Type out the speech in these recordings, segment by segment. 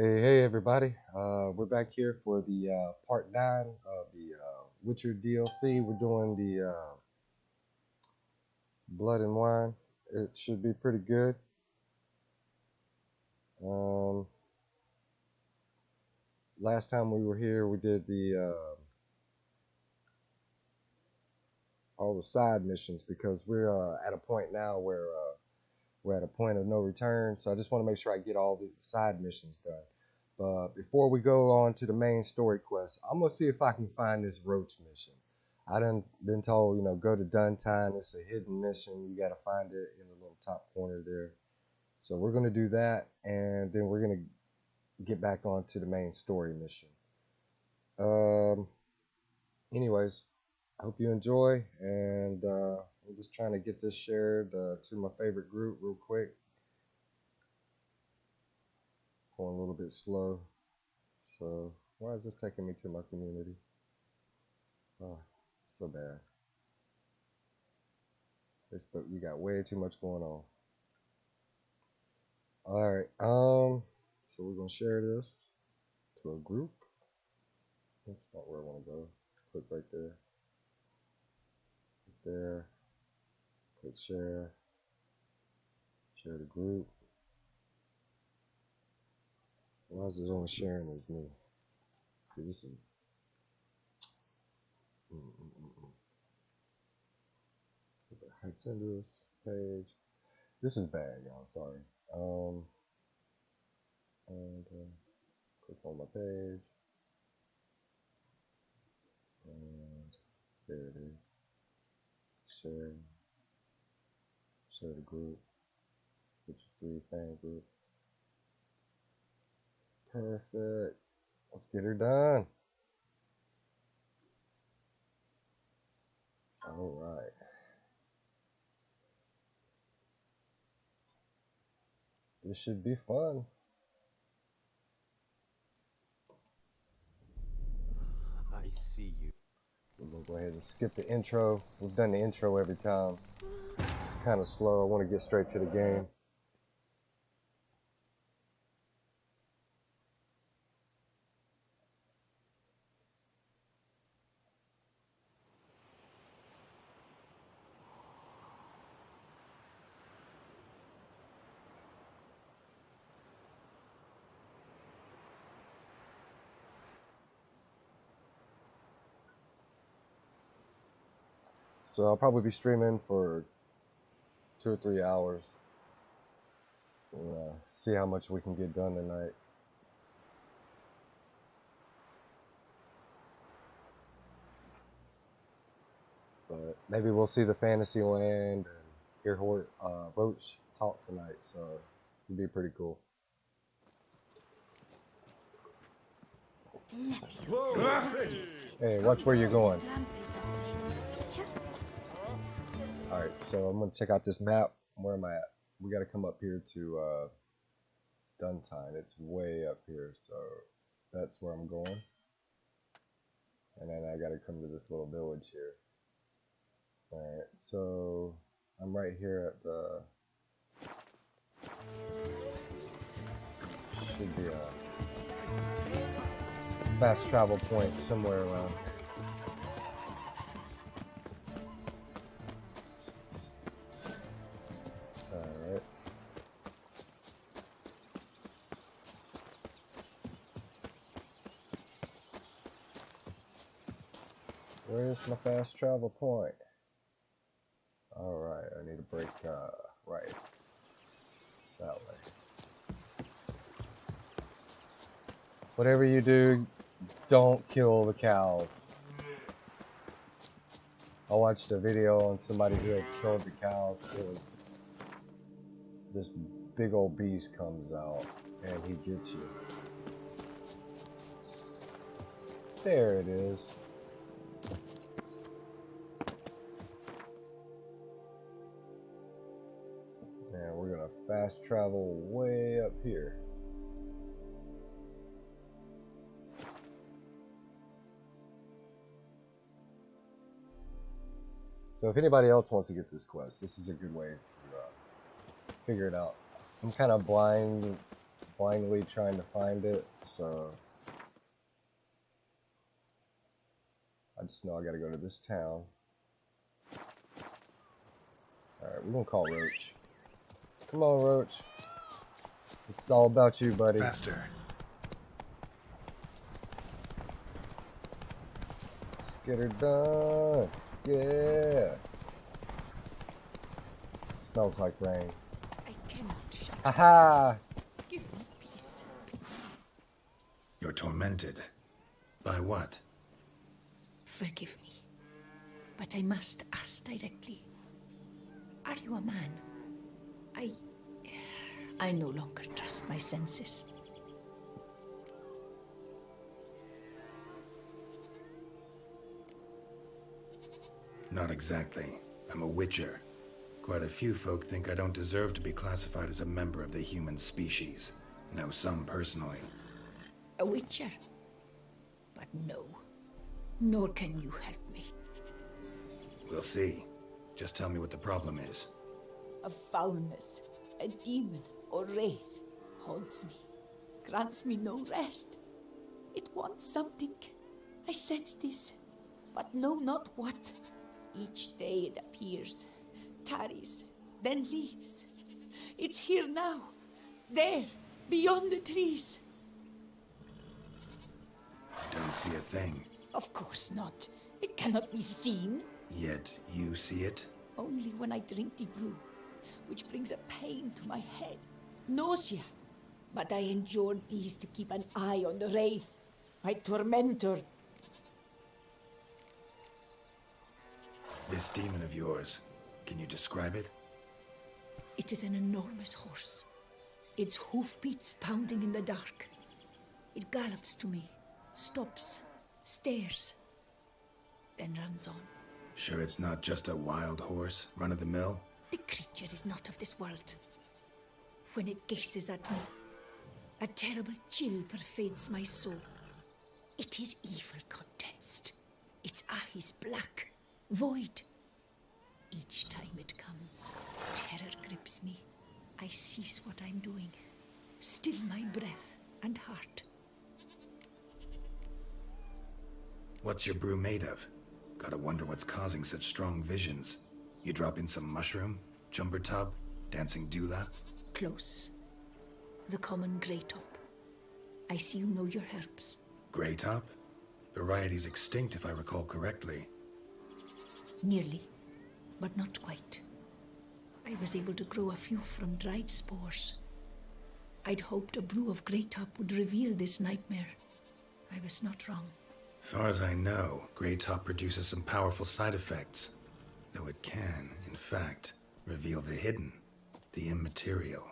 Hey everybody. We're back here for the part 9 of the Witcher DLC. We're doing the Blood and Wine. It should be pretty good. Um, Last time we were here, we did the all the side missions because we're at a point now where we're at a point of no return. So I just want to make sure I get all the side missions done. But before we go on to the main story quest, I'm gonna see if I can find this roach mission. I done been told, go to Duntine. It's a hidden mission. You gotta find it in the little top corner there. So we're gonna do that, and then we're gonna get back on to the main story mission. Um, Anyways, I hope you enjoy, and I'm just trying to get this shared to my favorite group real quick. Going a little bit slow. So why is this taking me to my community? Oh, so bad. Facebook, you got way too much going on. All right. So we're gonna share this to a group. That's not where I want to go. Let's click right there. Right there. Click share. Share the group. Why is it only sharing as me? See, this is. Put the heights into this page. This is bad, y'all. Sorry. And click on my page. And there it is. Share. Share the group. Put your 3 fan group. Perfect. Let's get her done. All right. This should be fun. I see you. We're gonna go ahead and skip the intro. We've done the intro every time. It's kind of slow. I want to get straight to the game. So I'll probably be streaming for 2 or 3 hours. See how much we can get done tonight. But maybe we'll see the fantasy land and hear Roach talk tonight. So it'd be pretty cool. Hey, watch where you're going. Alright, so I'm going to check out this map. Where am I at? We got to come up here to Duntine. It's way up here, so that's where I'm going. And then I got to come to this little village here. Alright, so I'm right here at the... Should be a fast travel point somewhere around. Alright. Where's my fast travel point? Alright, I need to break right. That way. Whatever you do, don't kill the cows. I watched a video on somebody who had killed the cows. It was this big old beast comes out and he gets you. There it is. And we're gonna fast travel way up here. So if anybody else wants to get this quest, this is a good way to figure it out. I'm kind of blind finally trying to find it, so I just know I gotta go to this town. Alright, we're gonna call Roach. Come on, Roach. This is all about you, buddy. Faster. Let's get her done. Yeah. Smells like rain. I cannot shut Aha! Give me peace. You're tormented. By what? Forgive me, but I must ask directly. Are you a man? I no longer trust my senses. Not exactly. I'm a witcher. Quite a few folk think I don't deserve to be classified as a member of the human species. Know some personally. A witcher? But no, nor can you help me. We'll see. Just tell me what the problem is. A foulness, a demon or wraith haunts me, grants me no rest. It wants something. I sense this, but know not what. Each day it appears, tarries, then leaves. It's here now, there, beyond the trees. I don't see a thing. Of course not. It cannot be seen. Yet you see it? Only when I drink the brew, which brings a pain to my head, nausea. But I endured these to keep an eye on the wraith, my tormentor. This demon of yours, can you describe it? It is an enormous horse, its hoofbeats pounding in the dark. It gallops to me, stops, stares, then runs on. Sure it's not just a wild horse, run-of-the-mill? The creature is not of this world. When it gazes at me, a terrible chill pervades my soul. It is evil condensed. Its eyes black, void. Each time it comes, terror grips me. I cease what I'm doing, still my breath and heart. What's your brew made of? Gotta wonder what's causing such strong visions. You drop in some mushroom, jumper tub, dancing dewlap? Close. The common grey top. I see you know your herbs. Grey top? Variety's extinct if I recall correctly. Nearly, but not quite. I was able to grow a few from dried spores. I'd hoped a brew of grey top would reveal this nightmare. I was not wrong. Far as I know, Grey Top produces some powerful side effects. Though it can, in fact, reveal the hidden, the immaterial.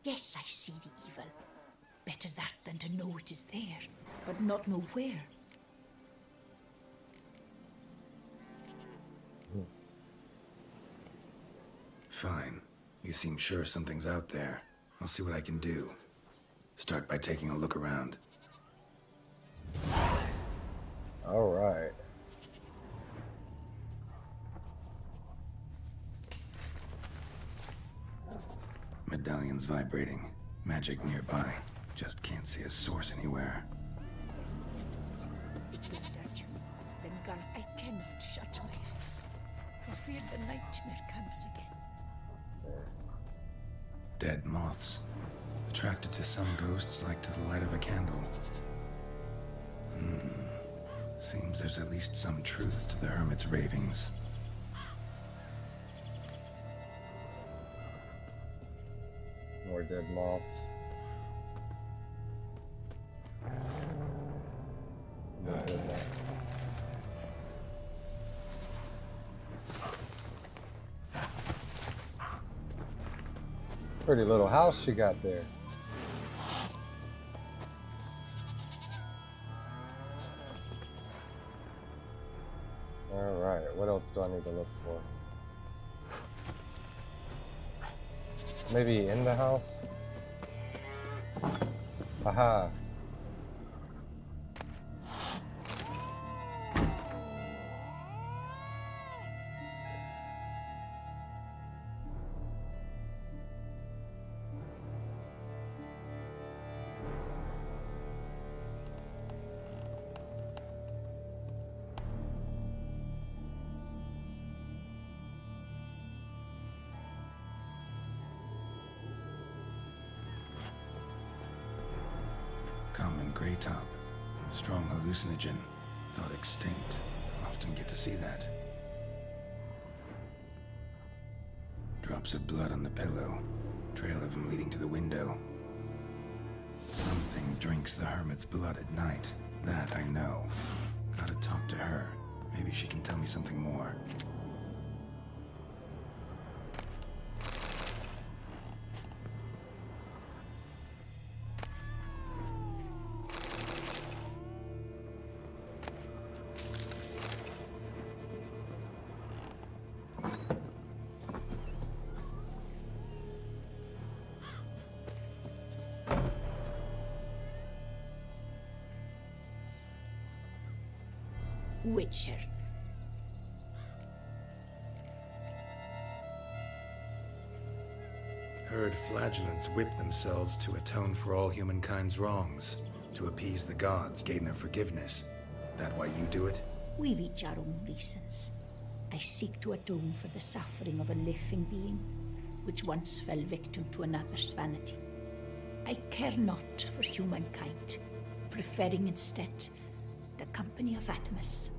Yes, I see the evil. Better that than to know it is there, but not know where. Fine. You seem sure something's out there. I'll see what I can do. Start by taking a look around. All right. Medallion's vibrating. Magic nearby. Just can't see a source anywhere. It looked at you, then gone. I cannot shut my eyes, for fear the nightmare comes again. Dead moths. Attracted to some ghosts like to the light of a candle. Seems there's at least some truth to the hermit's ravings. More dead moths. More dead moths. Pretty little house she got there. Alright, what else do I need to look for? Maybe in the house? Aha. Greytop. Strong hallucinogen. Thought extinct. I'll often get to see that. Drops of blood on the pillow. Trail of him leading to the window. Something drinks the hermit's blood at night. That I know. Gotta talk to her. Maybe she can tell me something more. Witcher. Heard flagellants whip themselves to atone for all humankind's wrongs. To appease the gods, gain their forgiveness. That why you do it? We've each our own reasons. I seek to atone for the suffering of a living being, which once fell victim to another's vanity. I care not for humankind, preferring instead the company of animals.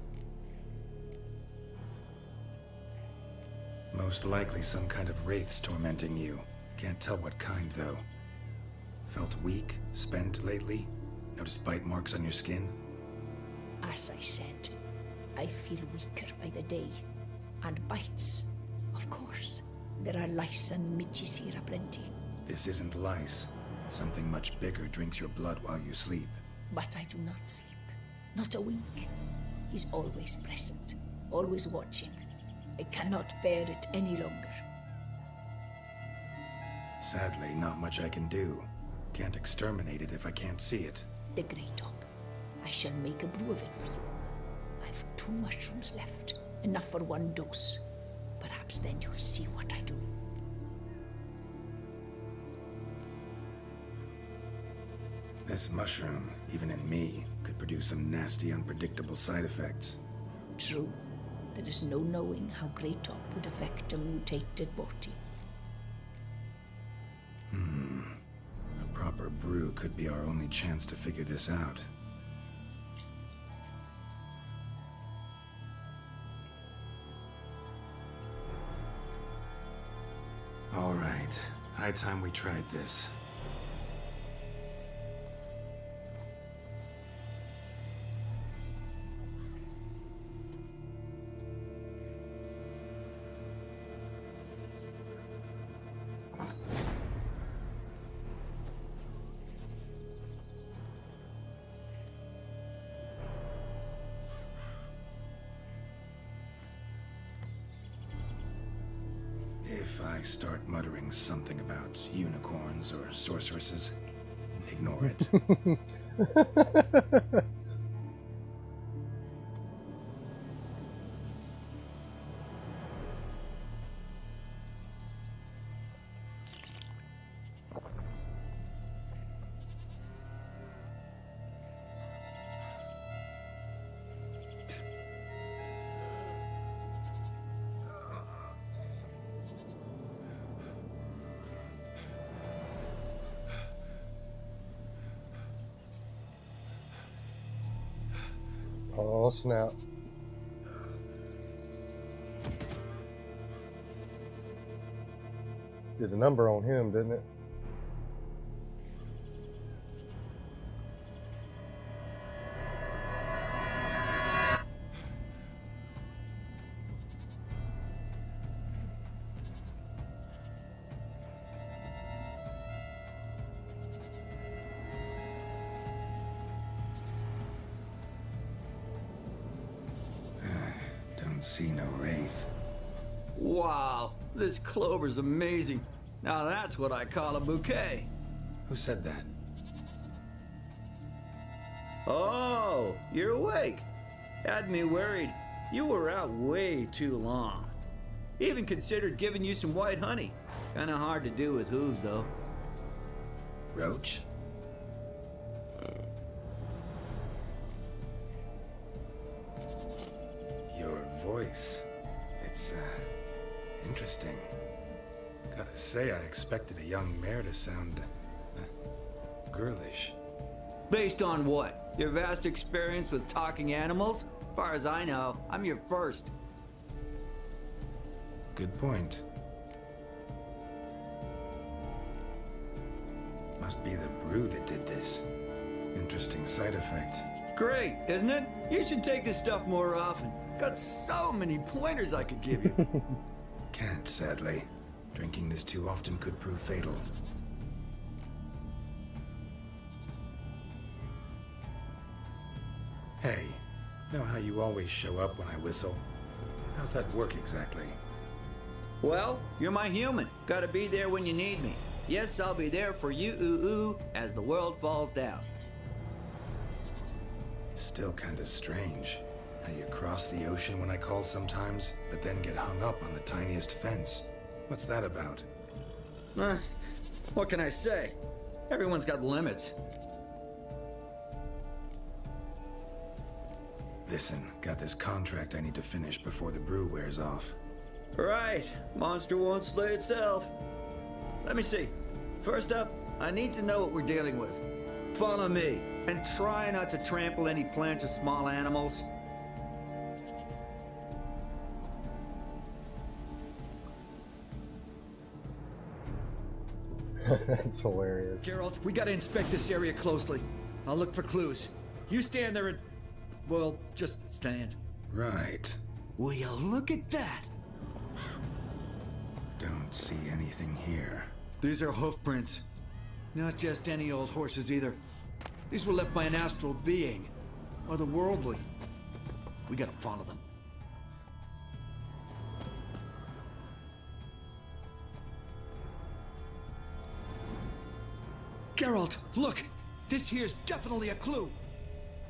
Most likely some kind of wraiths tormenting you. Can't tell what kind, though. Felt weak, spent lately? Noticed bite marks on your skin? As I said, I feel weaker by the day. And bites, of course. There are lice and midges here aplenty. This isn't lice. Something much bigger drinks your blood while you sleep. But I do not sleep. Not a wink. He's always present, always watching. I cannot bear it any longer. Sadly, not much I can do. Can't exterminate it if I can't see it. The Greytop. I shall make a brew of it for you. I've 2 mushrooms left. Enough for 1 dose. Perhaps then you'll see what I do. This mushroom, even in me, could produce some nasty, unpredictable side effects. True. There is no knowing how Greytop would affect a mutated body. A proper brew could be our only chance to figure this out. All right. High time we tried this. If I start muttering something about unicorns or sorceresses, ignore it. Oh, snap. Did the number on him, didn't it? Don't see no wraith. Wow, this clover's amazing. Now that's what I call a bouquet. Who said that? Oh, you're awake. Had me worried. You were out way too long. Even considered giving you some white honey. Kinda hard to do with hooves, though. Roach? Your voice. It's, interesting. Gotta say, I expected a young mare to sound, girlish. Based on what? Your vast experience with talking animals? As far as I know, I'm your first. Good point. Must be the brew that did this. Interesting side effect. Great, isn't it? You should take this stuff more often. Got so many pointers I could give you. Can't, sadly. Drinking this too often could prove fatal. Hey, know how you always show up when I whistle? How's that work exactly? Well, you're my human. Gotta be there when you need me. Yes, I'll be there for you, ooh, as the world falls down. Still kinda strange. How you cross the ocean when I call sometimes, but then get hung up on the tiniest fence. What's that about? What can I say? Everyone's got limits. Listen, got this contract I need to finish before the brew wears off. Right, monster won't slay itself. Let me see. First up, I need to know what we're dealing with. Follow me, and try not to trample any plants or small animals. That's hilarious. Geralt, we gotta inspect this area closely. I'll look for clues. You stand there and... well, just stand. Right. Will you look at that? Don't see anything here. These are hoof prints. Not just any old horses either. These were left by an astral being. Otherworldly. We gotta follow them. Geralt, look! This here's definitely a clue.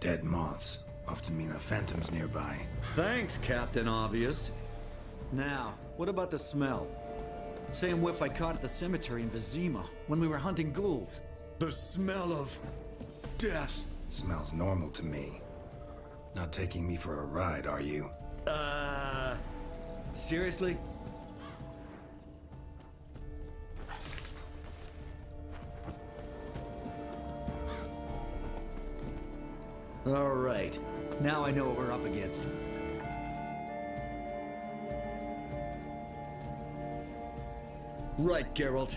Dead moths often mean a phantom's nearby. Thanks, Captain Obvious. Now, what about the smell? Same whiff I caught at the cemetery in Vizima when we were hunting ghouls. The smell of... death. Smells normal to me. Not taking me for a ride, are you? Seriously? All right. Now I know what we're up against. Right, Geralt.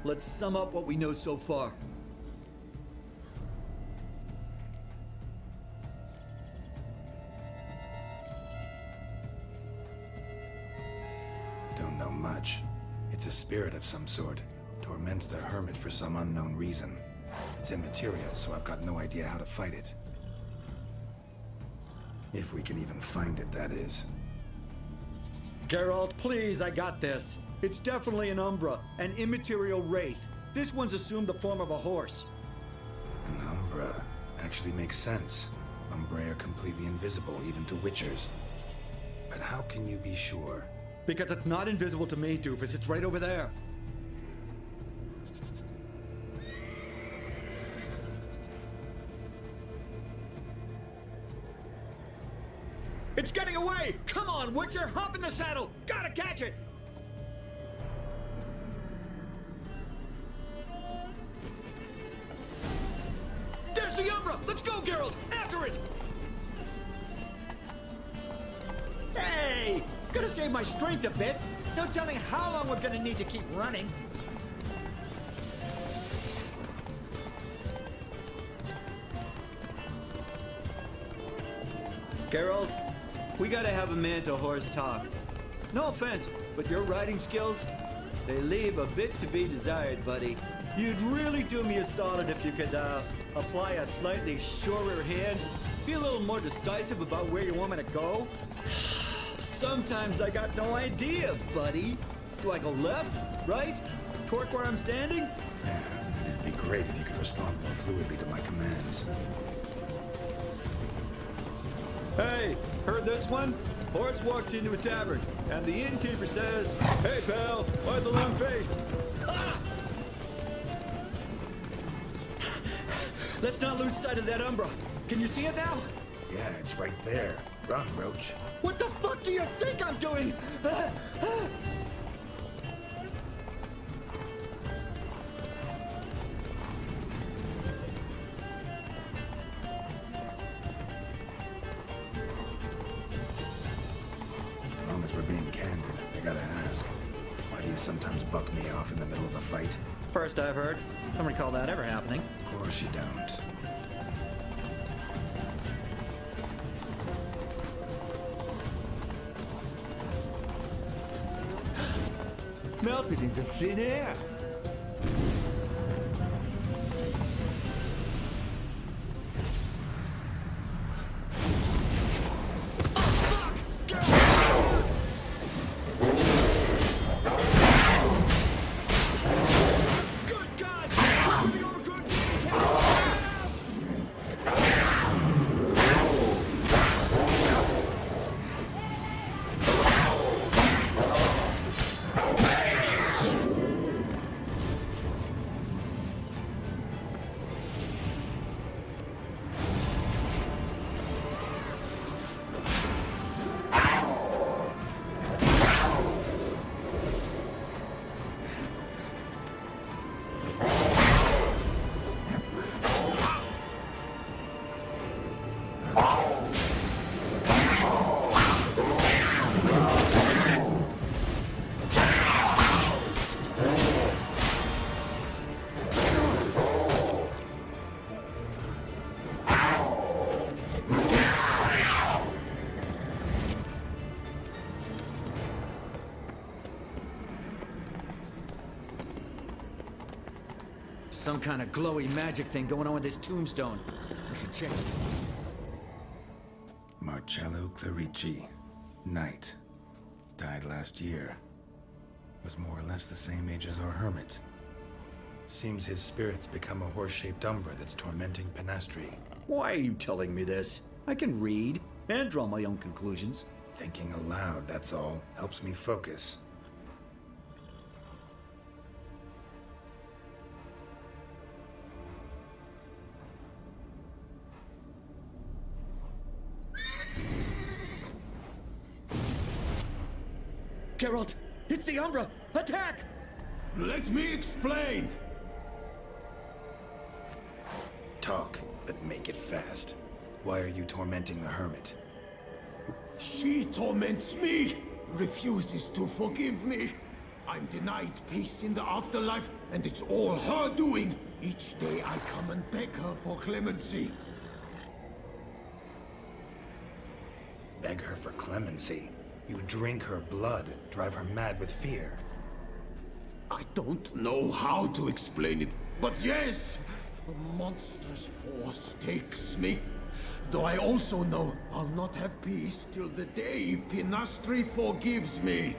Let's sum up what we know so far. Don't know much. It's a spirit of some sort. Torments the hermit for some unknown reason. It's immaterial, so I've got no idea how to fight it. If we can even find it, that is. Geralt, please, I got this. It's definitely an Umbra, an immaterial wraith. This one's assumed the form of a horse. An Umbra actually makes sense. Umbrae are completely invisible, even to Witchers. But how can you be sure? Because it's not invisible to me, Doofus. It's right over there. It's getting away! Come on, Witcher! Hop in the saddle! Gotta catch it! There's the Umbra! Let's go, Geralt! After it! Hey! Gotta save my strength a bit. No telling how long we're gonna need to keep running. Geralt, we gotta have a man-to-horse talk. No offense, but your riding skills, they leave a bit to be desired, buddy. You'd really do me a solid if you could, apply a slightly surer hand. Be a little more decisive about where you want me to go. Sometimes I got no idea, buddy. Do I go left, right, torque where I'm standing? Yeah, it'd be great if you could respond more fluidly to my commands. Hey, heard this one? Horse walks into a tavern, and the innkeeper says, "Hey, pal, why the long face?" Ah! Let's not lose sight of that Umbra. Can you see it now? Yeah, it's right there. Run, Roach. What the fuck do you think I'm doing? fight? First I've heard. Don't recall that ever happening. Of course you don't. Melted into thin air. Some kind of glowy magic thing going on with this tombstone. We should check it. Marcello Clerici, Knight. Died last year. Was more or less the same age as our hermit. Seems his spirit's become a horse-shaped umbra that's tormenting Penastri. Why are you telling me this? I can read and draw my own conclusions. Thinking aloud, that's all. Helps me focus. Geralt, it's the Umbra! Attack! Let me explain! Talk, but make it fast. Why are you tormenting the hermit? She torments me, refuses to forgive me. I'm denied peace in the afterlife, and it's all her doing. Each day I come and beg her for clemency. Beg her for clemency. You drink her blood, drive her mad with fear. I don't know how to explain it, but yes, a monstrous force takes me. Though I also know I'll not have peace till the day Penastri forgives me.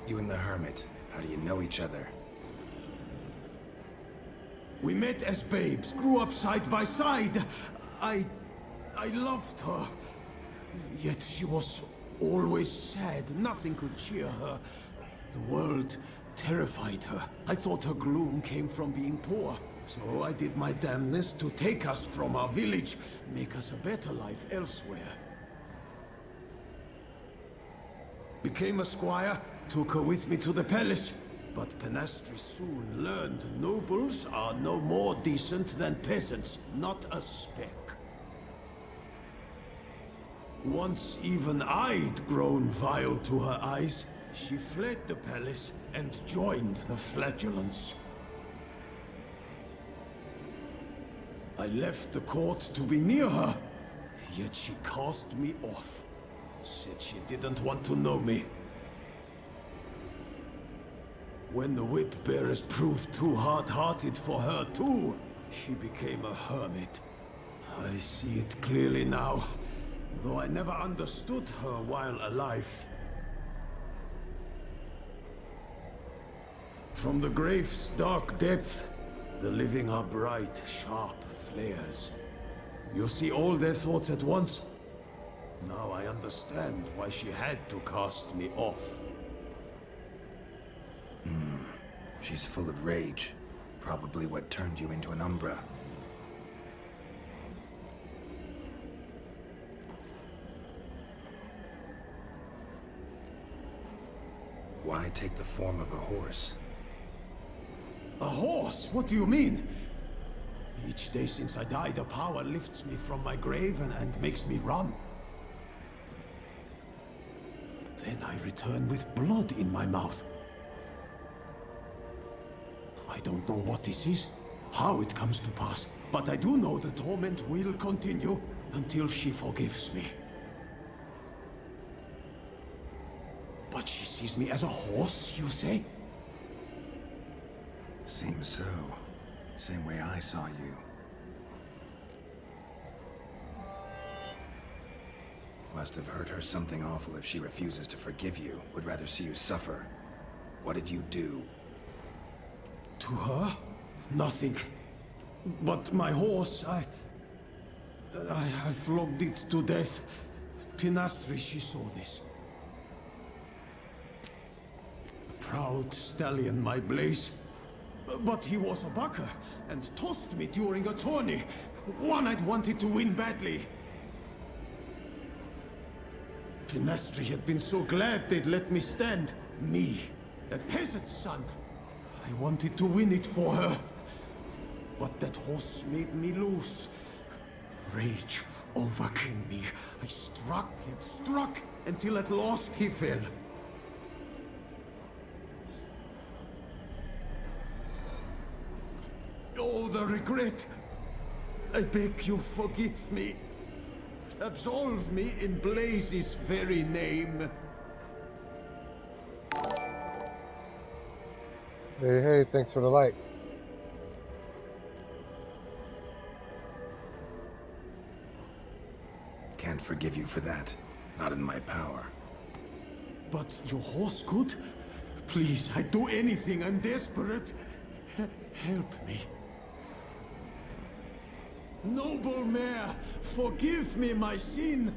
You and the hermit, how do you know each other? We met as babes, grew up side by side. I loved her. Yet she was always sad. Nothing could cheer her. The world terrified her. I thought her gloom came from being poor. So I did my damnedest to take us from our village, make us a better life elsewhere. Became a squire, took her with me to the palace. But Penastri soon learned nobles are no more decent than peasants, not a speck. Once even I'd grown vile to her eyes, she fled the palace and joined the flagellants. I left the court to be near her, yet she cast me off. Said she didn't want to know me. When the whip bearers proved too hard-hearted for her too, she became a hermit. I see it clearly now, though I never understood her while alive. From the grave's dark depth, the living are bright, sharp flares. You see all their thoughts at once. Now I understand why she had to cast me off. She's full of rage. Probably what turned you into an Umbra. Why take the form of a horse? A horse? What do you mean? Each day since I died, the power lifts me from my grave and makes me run. Then I return with blood in my mouth. I don't know what this is, how it comes to pass, but I do know the torment will continue until she forgives me. But she sees me as a horse, you say? Seems so. Same way I saw you. Must have hurt her something awful if she refuses to forgive you. Would rather see you suffer. What did you do? To her? Nothing. But my horse, I flogged it to death. Pinastri, she saw this. Proud stallion, my Blaze. But he was a bucker, and tossed me during a tourney. One I'd wanted to win badly. Pinastri had been so glad they'd let me stand. Me, a peasant's son. I wanted to win it for her. But that horse made me lose. Rage overcame me. I struck and struck until at last he fell. Oh, the regret. I beg you, forgive me. Absolve me in Blaze's very name. Hey, thanks for the like. Can't forgive you for that. Not in my power. But your horse could? Please, I'd do anything. I'm desperate. Help me. Noble mare, forgive me my sin.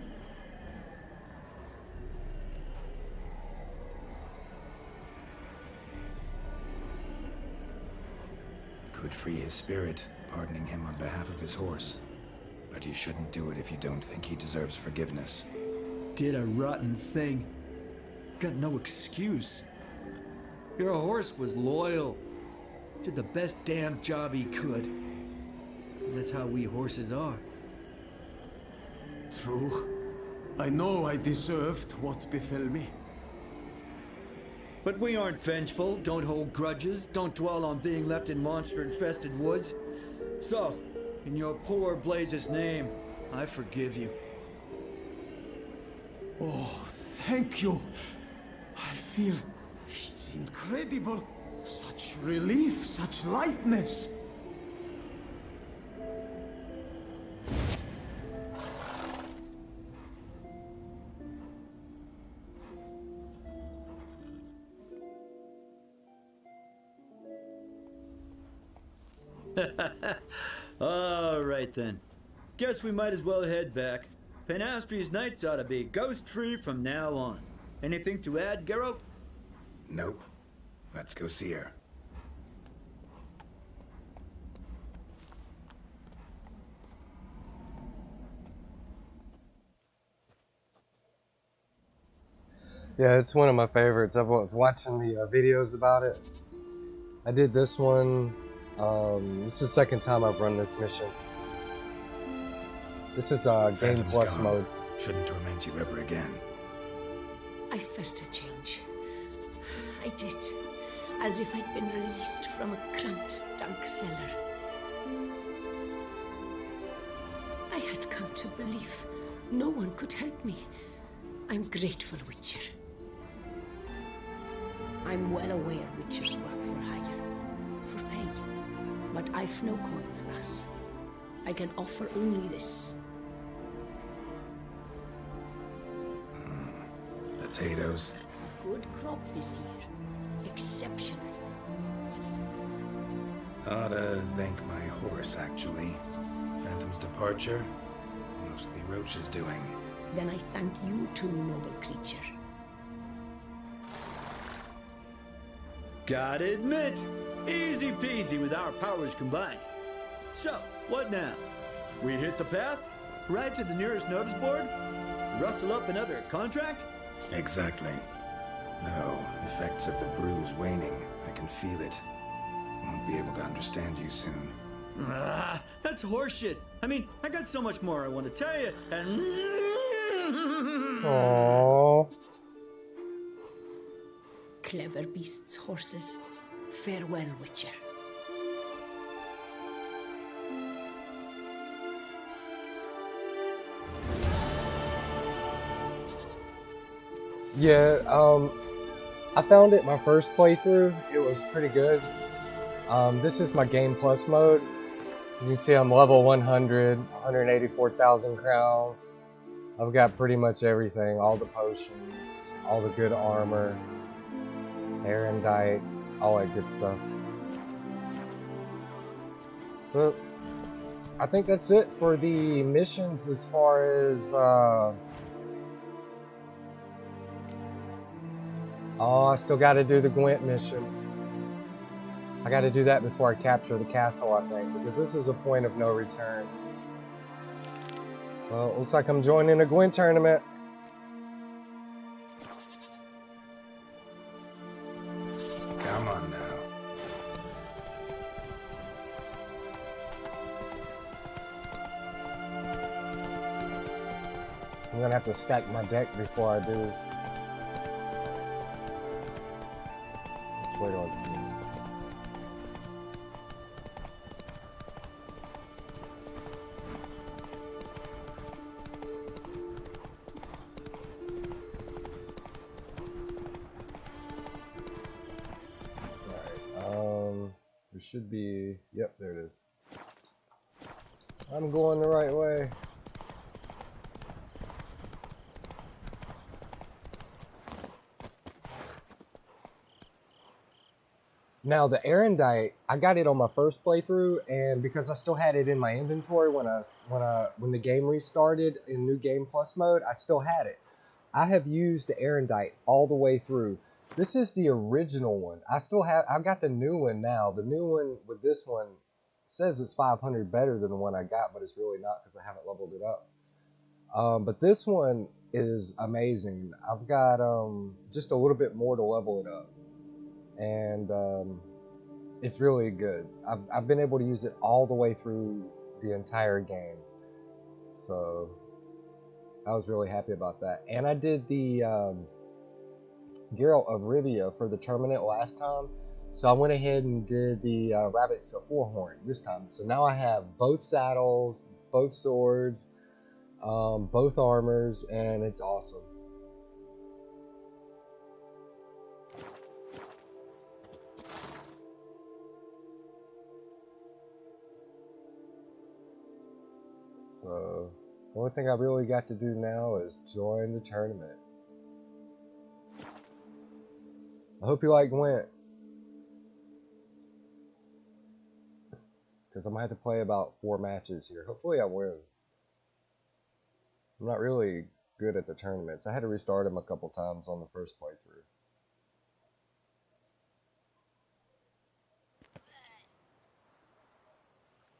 Could free his spirit, pardoning him on behalf of his horse. But you shouldn't do it if you don't think he deserves forgiveness. Did a rotten thing. Got no excuse. Your horse was loyal. Did the best damn job he could. 'Cause that's how we horses are. True. I know I deserved what befell me. But we aren't vengeful, don't hold grudges, don't dwell on being left in monster-infested woods. So, in your poor Blaze's name, I forgive you. Oh, thank you. I feel it's incredible. Such relief, such lightness. All right then. Guess we might as well head back. Penastri's nights ought to be ghost-free from now on. Anything to add, Geralt? Nope. Let's go see her. Yeah, it's one of my favorites. I was watching the videos about it. I did this one. This is the second time I've run this mission. This is Game Phantom's Plus gone. mode. Shouldn't torment you ever again. I felt a change. I did. As if I'd been released from a cramped, dark cellar. I had come to believe no one could help me. I'm grateful, Witcher. I'm well aware Witchers work for hire, for pay. But I've no coin, alas. I can offer only this. Potatoes. A good crop this year. Exceptional. Ought to thank my horse, actually. Phantom's departure, mostly Roach's doing. Then I thank you too, noble creature. Gotta admit, easy peasy with our powers combined. So, what now? We hit the path? Right to the nearest notice board? Rustle up another contract? Exactly. No, effects of the bruise waning. I can feel it. Won't be able to understand you soon. That's horseshit. I mean, I got so much more I want to tell you, and... Aww. Clever beasts, horses. Farewell, Witcher. Yeah, I found it my first playthrough. It was pretty good. This is my Game Plus mode. You can see I'm level 100, 184,000 crowns. I've got pretty much everything, all the potions, all the good armor, Erendite, all that good stuff. So, I think that's it for the missions as far as, oh, I still gotta do the Gwent mission. I gotta do that before I capture the castle, I think, because this is a point of no return. Well, looks like I'm joining a Gwent tournament. Come on now. I'm gonna have to stack my deck before I do. Which way do I do? There should be, yep, there it is. I'm going the right way. Now the Erendite, I got it on my first playthrough, and because I still had it in my inventory when the game restarted in New Game Plus mode, I still had it. I have used the Erendite all the way through. This is the original one. I've got the new one now. The new one with this one says it's 500 better than the one I got, but it's really not because I haven't leveled it up. But this one is amazing. I've got just a little bit more to level it up. And it's really good. I've been able to use it all the way through the entire game. So I was really happy about that. And I did the Geralt of Rivia for the tournament last time, so I went ahead and did the Rabbits of Forhorn this time. So now I have both saddles, both swords, both armors, and it's awesome. So the only thing I really got to do now is join the tournament. I hope you like Gwent, because I'm going to have to play about 4 matches here. Hopefully I win. I'm not really good at the tournaments. I had to restart them a couple times on the first playthrough.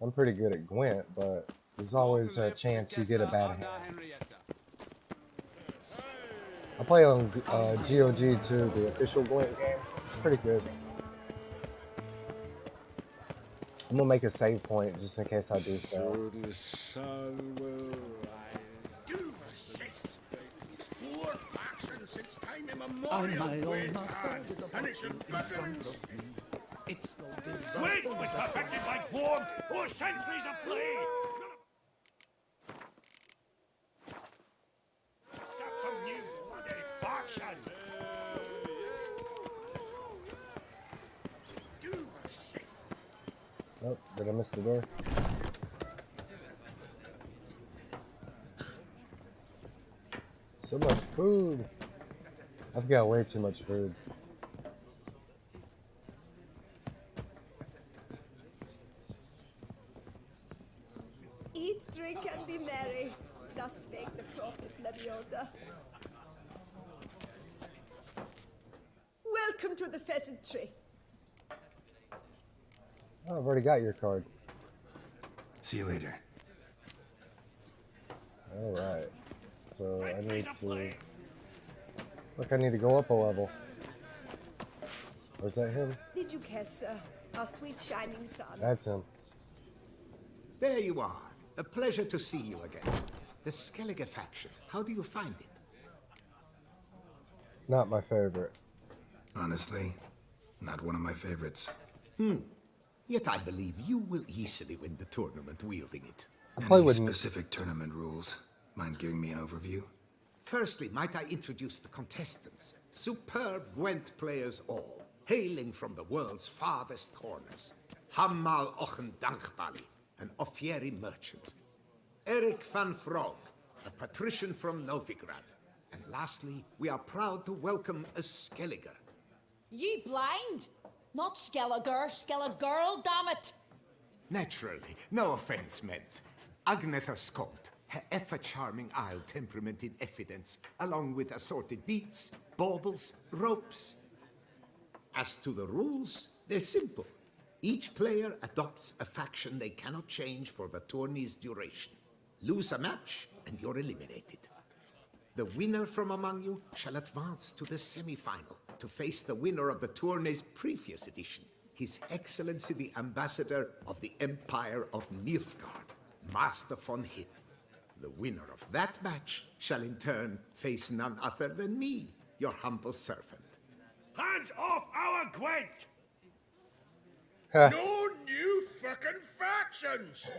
I'm pretty good at Gwent, but there's always a chance you get a bad hand. I play on GOG too, the official Gwent game. It's pretty good. I'm gonna make a save point just in case I do fail. The sun will rise. 4 factions since time immemorial waged hard, and it's embitterment. It's no disaster. Wait was perfected by dwarves who are centuries of play. Some new bloody faction. Oh, did I miss the door? So much food. I've got way too much food. Eat, drink, and be merry. Thus spake the prophet Lebioda. Welcome to the pheasantry. Oh, I've already got your card. See you later. Alright. So I need to... Looks like I need to go up a level. Or is that him? Did you guess our sweet shining sun? That's him. There you are. A pleasure to see you again. The Skellige faction, how do you find it? Not my favorite. Honestly, not one of my favorites. Yet I believe you will easily win the tournament wielding it. Any specific tournament rules? Mind giving me an overview? Firstly, might I introduce the contestants? Superb Gwent players all, hailing from the world's farthest corners. Hammal Ochen Dankbali, an Offieri merchant. Eric van Frog, a patrician from Novigrad. And lastly, we are proud to welcome a Skelliger. Ye blind? Not Skelliger, Skelligirl, damn it! Naturally, no offense meant. Agnetha Skolt, her ever-charming Isle temperament in evidence, along with assorted beats, baubles, ropes. As to the rules, they're simple. Each player adopts a faction they cannot change for the tourney's duration. Lose a match, and you're eliminated. The winner from among you shall advance to the semi-final to face the winner of the tourney's previous edition, His Excellency the Ambassador of the Empire of Nilfgaard, Master von Hin. The winner of that match shall in turn face none other than me, your humble servant. Hands off our Gwent! No new fucking factions!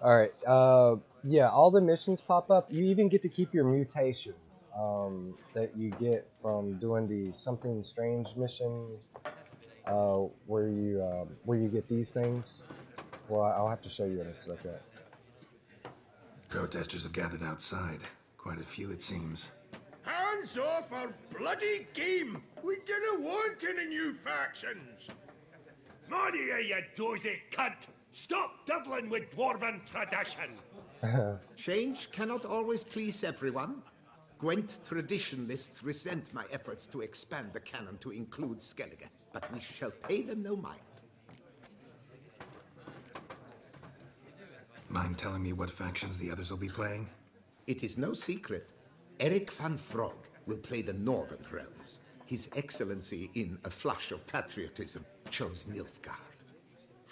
Alright, yeah, all the missions pop up. You even get to keep your mutations that you get from doing the Something Strange mission, where you get these things. Well, I'll have to show you in a second. Protesters have gathered outside. Quite a few, it seems. Hands off our bloody game! We didn't want any new factions! Money, you dozy cunt! Stop diddling with dwarven tradition! Change cannot always please everyone. Gwent traditionalists resent my efforts to expand the canon to include Skellige, but we shall pay them no mind. Mind telling me what factions the others will be playing? It is no secret. Eric van Frog will play the Northern Realms. His Excellency, in a flush of patriotism, chose Nilfgaard.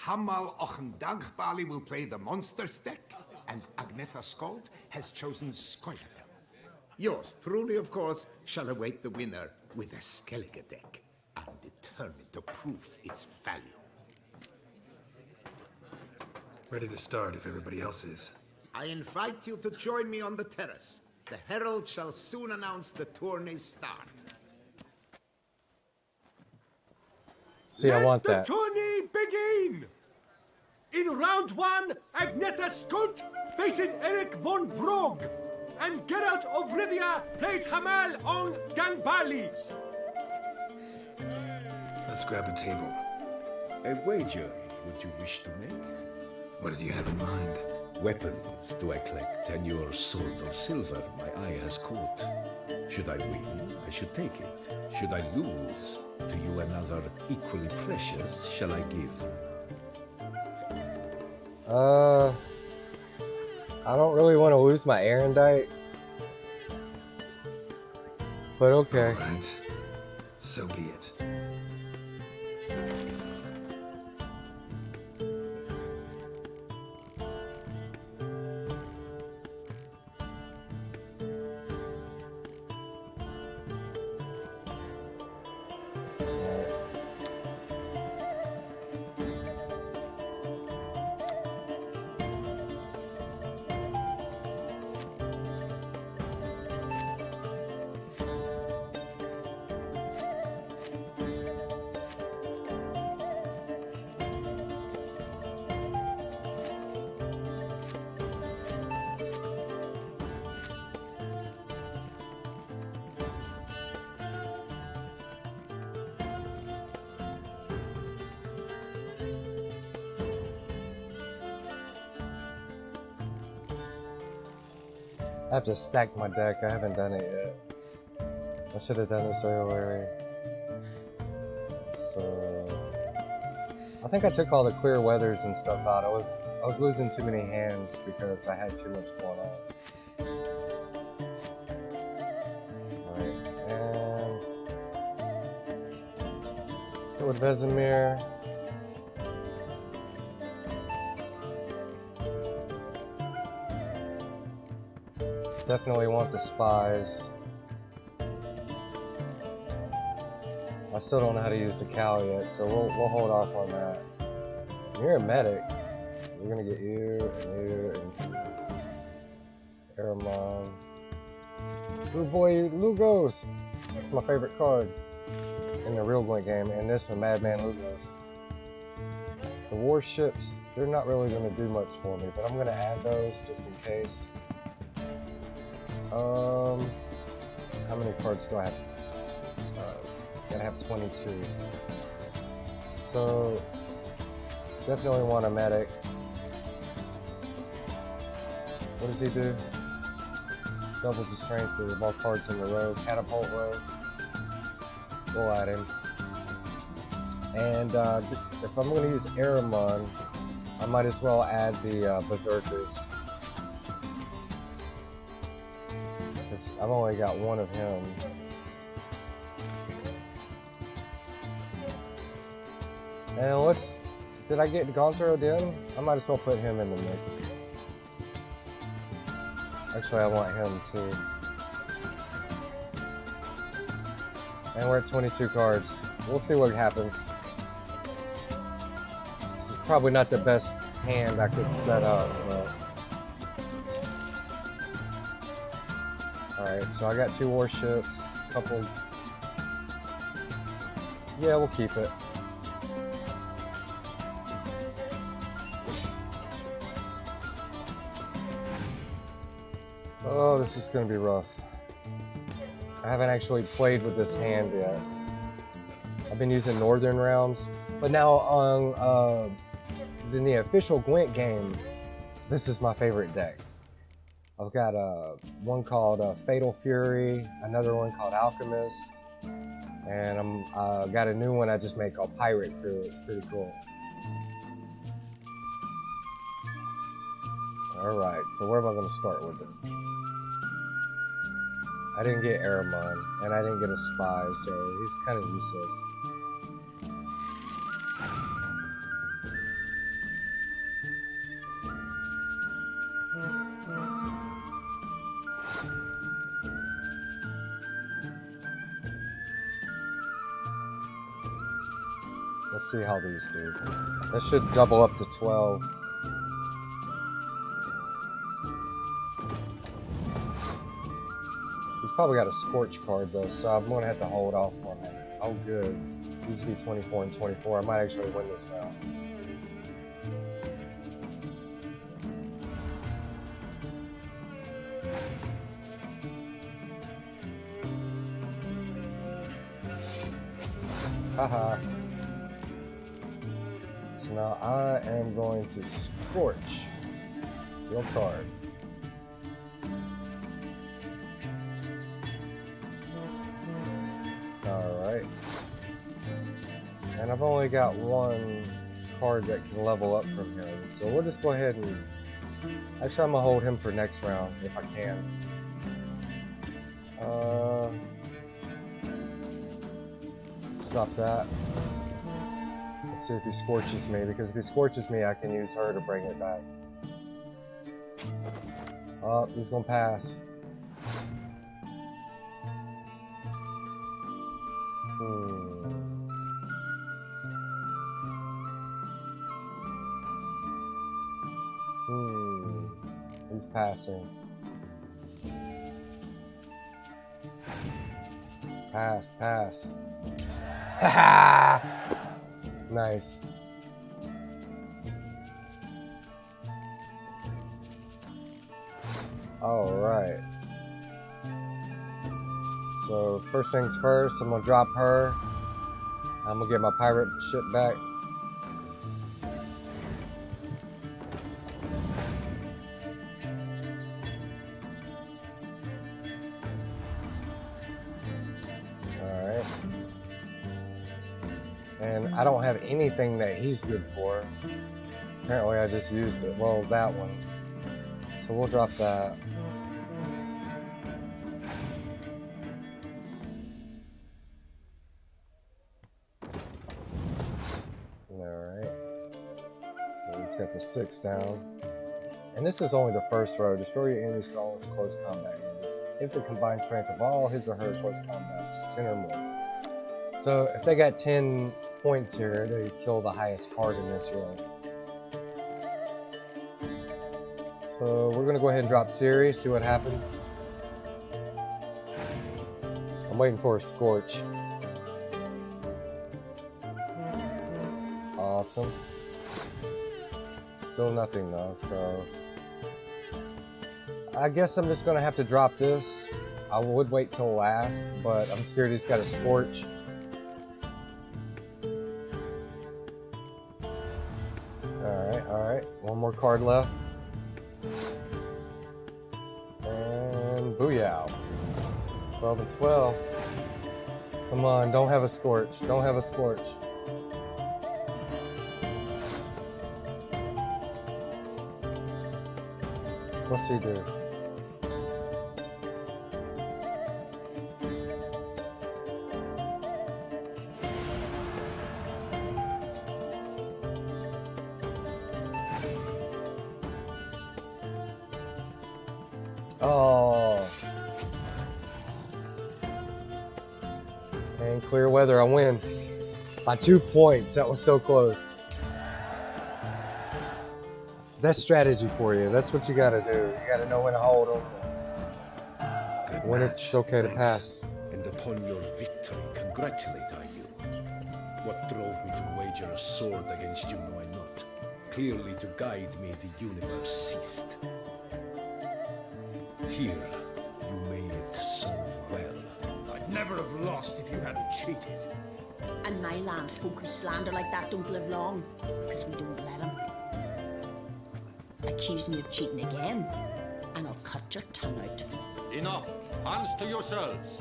Hammal Ochendagbali will play the Monsters deck, and Agnetha Skolt has chosen Scoia'tael. Yours truly, of course, shall await the winner with a Skellige deck. I'm determined to prove its value. Ready to start if everybody else is. I invite you to join me on the terrace. The herald shall soon announce the tourney's start. See, I want Let that. the tourney begin! In round one, Agnetha Skolt faces Eric von Vrog, and Geralt of Rivia plays Hammal on Ganbali. Let's grab a table. A wager would you wish to make? What did you have in mind? Weapons do I collect, and your sword of silver my eye has caught. Should I win, I should take it. Should I lose, to you another equally precious shall I give? I don't really want to lose my Erendite, but okay. Alright, so be it. I have to stack my deck. I haven't done it yet. I should have done this earlier. So I think I took all the clear weathers and stuff out. I was losing too many hands because I had too much going on. Alright, and go with Vesemir. Definitely want the spies. I still don't know how to use the cow yet, so we'll hold off on that. You're a medic. We're gonna get you and you and Aramon. Blue boy Lugos. That's my favorite card in the real Gwent game, and this one, Madman Lugos. The warships, they're not really gonna do much for me, but I'm gonna add those just in case. How many cards do I have? Gotta have 22. So definitely want a medic. What does he do? Doubles the strength of all cards in the row. Catapult row. We'll add him. And if I'm going to use Aramon, I might as well add the Berserkers. Because I've only got one of him. And did I get Gonthro in? I might as well put him in the mix. Actually, I want him too. And we're at 22 cards. We'll see what happens. This is probably not the best hand I could set up, but... Alright, so I got 2 warships, a couple... Yeah, we'll keep it. Oh, this is going to be rough. I haven't actually played with this hand yet. I've been using Northern Realms, but now on in the official Gwent game, this is my favorite deck. I've got one called Fatal Fury, another one called Alchemist, and I got a new one I just made called Pirate Crew. It's pretty cool. Alright, so where am I going to start with this? I didn't get Aramon, and I didn't get a spy, so he's kind of useless. Let's see how these do. That should double up to 12. He's probably got a Scorch card though, so I'm gonna have to hold off on him. Oh good. Needs to be 24 and 24. I might actually win this round. Haha. So now I am going to Scorch your card. Alright. And I've only got one card that can level up from him, so we'll just go ahead and... Actually, I'm gonna hold him for next round, if I can. Let's drop that. Let's see if he Scorches me, because if he Scorches me, I can use her to bring it back. Oh, he's gonna pass. He's passing. Pass, pass. Haha! Nice. Alright. So, first things first, I'm gonna drop her. I'm gonna get my pirate ship back. Alright. And I don't have anything that he's good for. Apparently I just used it. Well, that one. So we'll drop that. Alright. So he's got the 6 down. And this is only the first row. Destroy your enemy's strongest close combat units. If the combined strength of all his or her close combats is 10 or more. So if they got 10 points here, they kill the highest card in this row. So we're gonna go ahead and drop Ciri, see what happens. I'm waiting for a Scorch. Awesome. Still nothing though, so I guess I'm just gonna have to drop this. I would wait till last, but I'm scared he's got a Scorch. Alright, one more card left. And booyah. 12 and 12. Come on, don't have a Scorch. Don't have a Scorch. What's he do? Oh. And clear weather, I win. By 2 points, that was so close. That's strategy for you. That's what you gotta do. You gotta know when to hold them. When it's okay to pass. And upon your victory, congratulate I you. What drove me to wager a sword against you know I not. Clearly to guide me the universe ceased. Here, you made serve well. I'd never have lost if you hadn't cheated. And my land folk who slander like that don't live long, because we don't let them. Accuse me of cheating again, and I'll cut your tongue out. Enough. Hands to yourselves.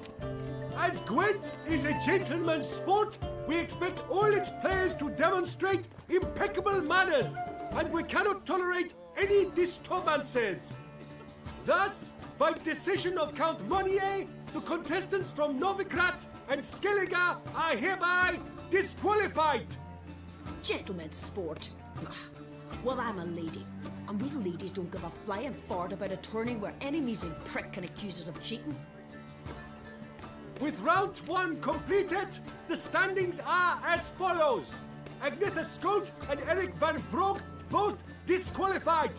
As Gwent is a gentleman's sport, we expect all its players to demonstrate impeccable manners, and we cannot tolerate any disturbances. Thus, by decision of Count Monnier, the contestants from Novigrad and Skellige are hereby disqualified. Gentleman's sport. Well, I'm a lady, and we ladies don't give a flying fart about a tourney where any measly prick can accuse us of cheating. With round 1 completed, the standings are as follows. Agneta Skolt and Eric van Vrog both disqualified.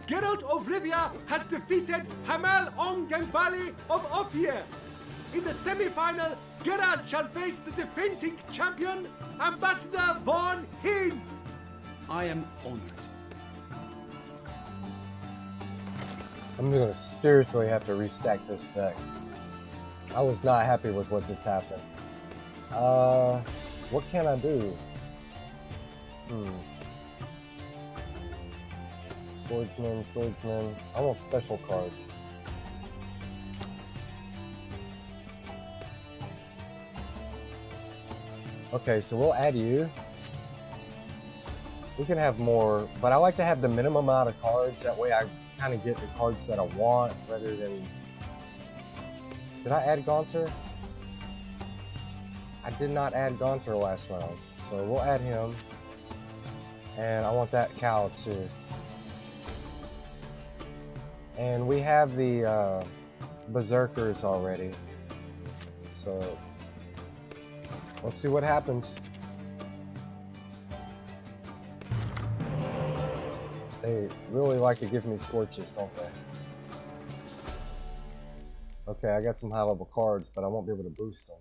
Geralt of Rivia has defeated Hamal Ong Gangbali of Ophir. In the semi-final, Geralt shall face the defending champion, Ambassador Von Heen. I am honored. I'm gonna seriously have to restack this deck. I was not happy with what just happened. What can I do? Swordsman. I want special cards. Okay, so we'll add you. We can have more, but I like to have the minimum amount of cards. That way I kind of get the cards that I want rather than... Did I add Gaunter? I did not add Gaunter last round, so we'll add him. And I want that cow too. And we have the Berserkers already, so let's see what happens. They really like to give me Scorches, don't they? Okay, I got some high level cards, but I won't be able to boost them.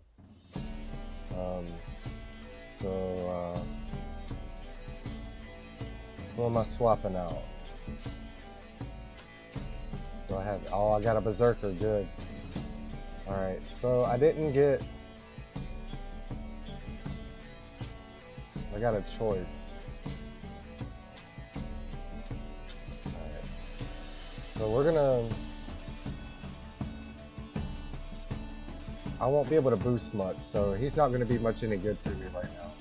What am I swapping out? Do I have... Oh, I got a Berserker, good. Alright, so I didn't get... I got a choice. Alright. So we're gonna... I won't be able to boost much, so he's not gonna be much any good to me right now.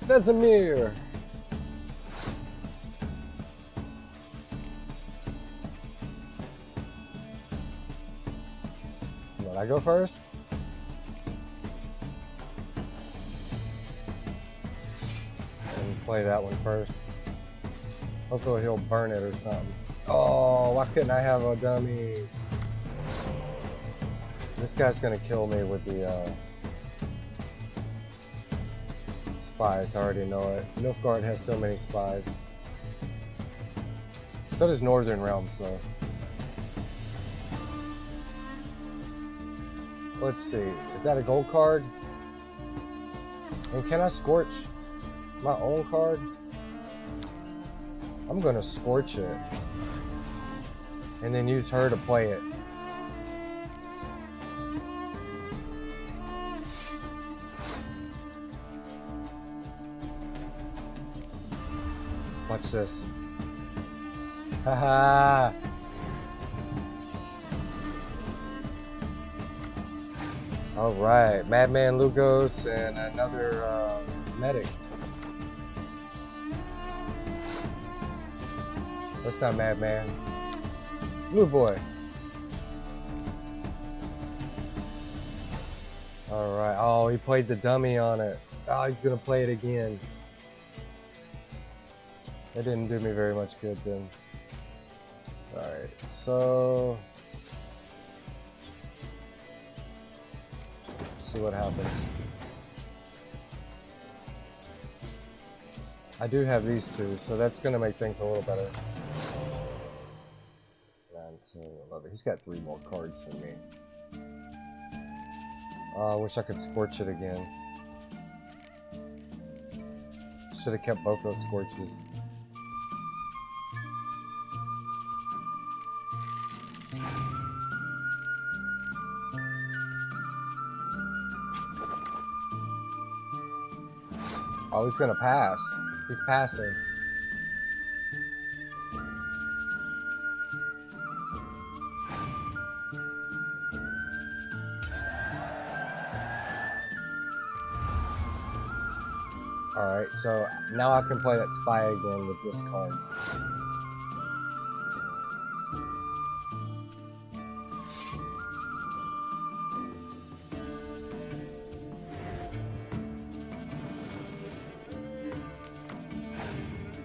Vesemir! Did I go first? And play that one first. Hopefully he'll burn it or something. Oh, why couldn't I have a dummy? This guy's gonna kill me with the spies. I already know it. Nilfgaard has so many spies. So does Northern Realms, though. Let's see. Is that a gold card? And can I scorch my own card? I'm gonna scorch it. And then use her to play it. Watch this. Haha. Alright, Madman Lugos and another medic. That's not Madman. Blue Boy. Alright, oh, he played the dummy on it. Oh, he's gonna play it again. That didn't do me very much good then. Alright, so... see what happens. I do have these two, so that's gonna make things a little better. 9, 10, 11. He's got 3 more cards than me. I wish I could scorch it again. Should have kept both those scorches. Oh, he's gonna pass. He's passing. Alright, so now I can play that spy again with this card.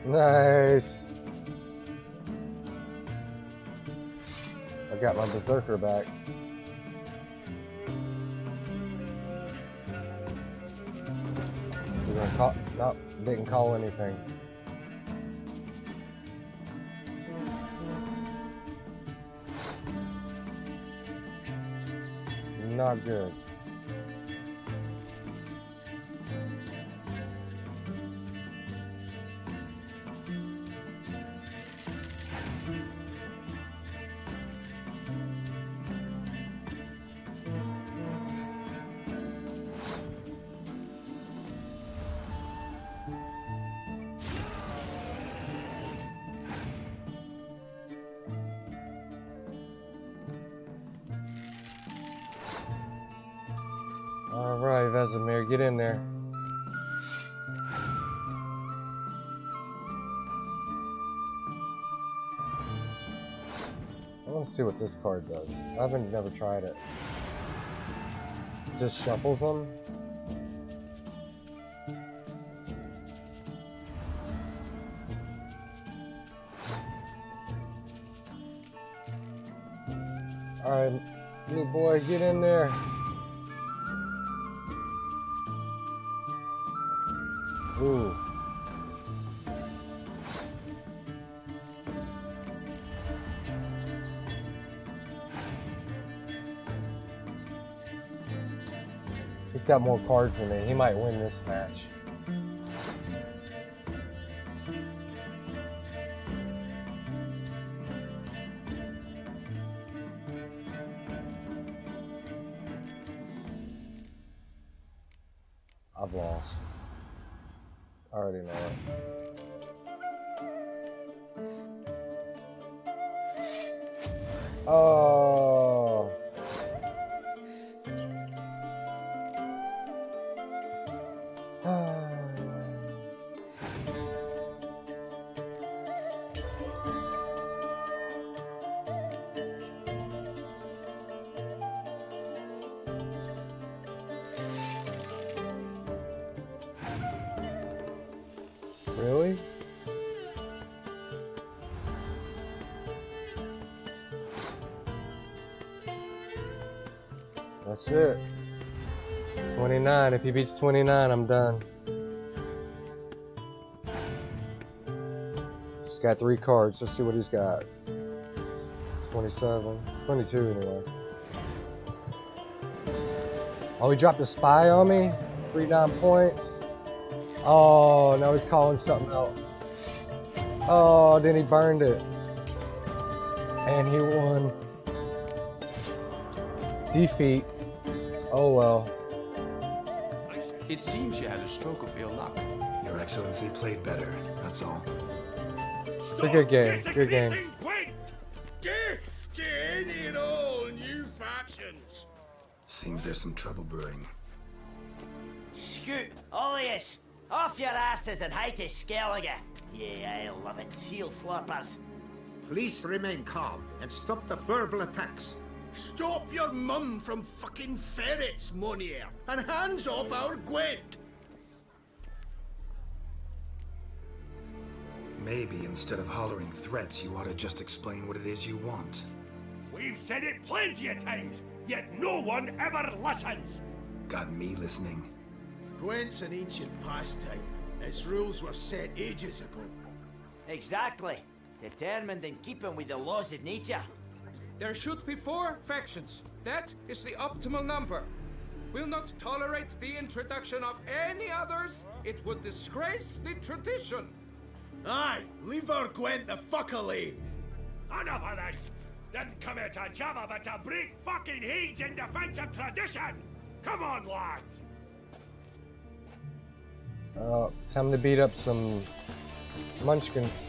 Nice! I got my Berserker back. So we're gonna call, nope, didn't call anything. Not good. Alright, Vesemir, get in there. I want to see what this card does. I haven't never tried it. It just shuffles them. Alright, little boy, get in there. Ooh. He's got more cards than me. He might win this match. I've lost. I already know it. Oh. Really? That's it. 29. If he beats 29, I'm done. He's got 3 cards. Let's see what he's got. 27. 22 anyway. Oh, he dropped a spy on me? 3 down points. Oh, now he's calling something else. Oh, then he burned it. And he won. Defeat. Oh well. It seems you had a stroke of ill luck. Your Excellency played better, that's all. It's a good game. Good game. Death to any and all new factions. Seems there's some trouble brewing. Scoot, all of yous, off your asses and hide to Skellige. Yeah, I love it, seal slurpers. Please remain calm and stop the verbal attacks. Stop your mum from fucking ferrets, Monier, and hands off our Gwent. Maybe instead of hollering threats, you ought to just explain what it is you want. We've said it plenty of times, yet no one ever listens. Got me listening. Gwent's an ancient pastime. Its rules were set ages ago. Exactly. Determined in keeping with the laws of nature. There should be 4 factions. That is the optimal number. We'll not tolerate the introduction of any others. It would disgrace the tradition. Aye, leave our Gwent the fuck alone. Enough of this. Didn't come here to jabber, but to break fucking heads in defense of tradition. Come on, lads. Time to beat up some munchkins.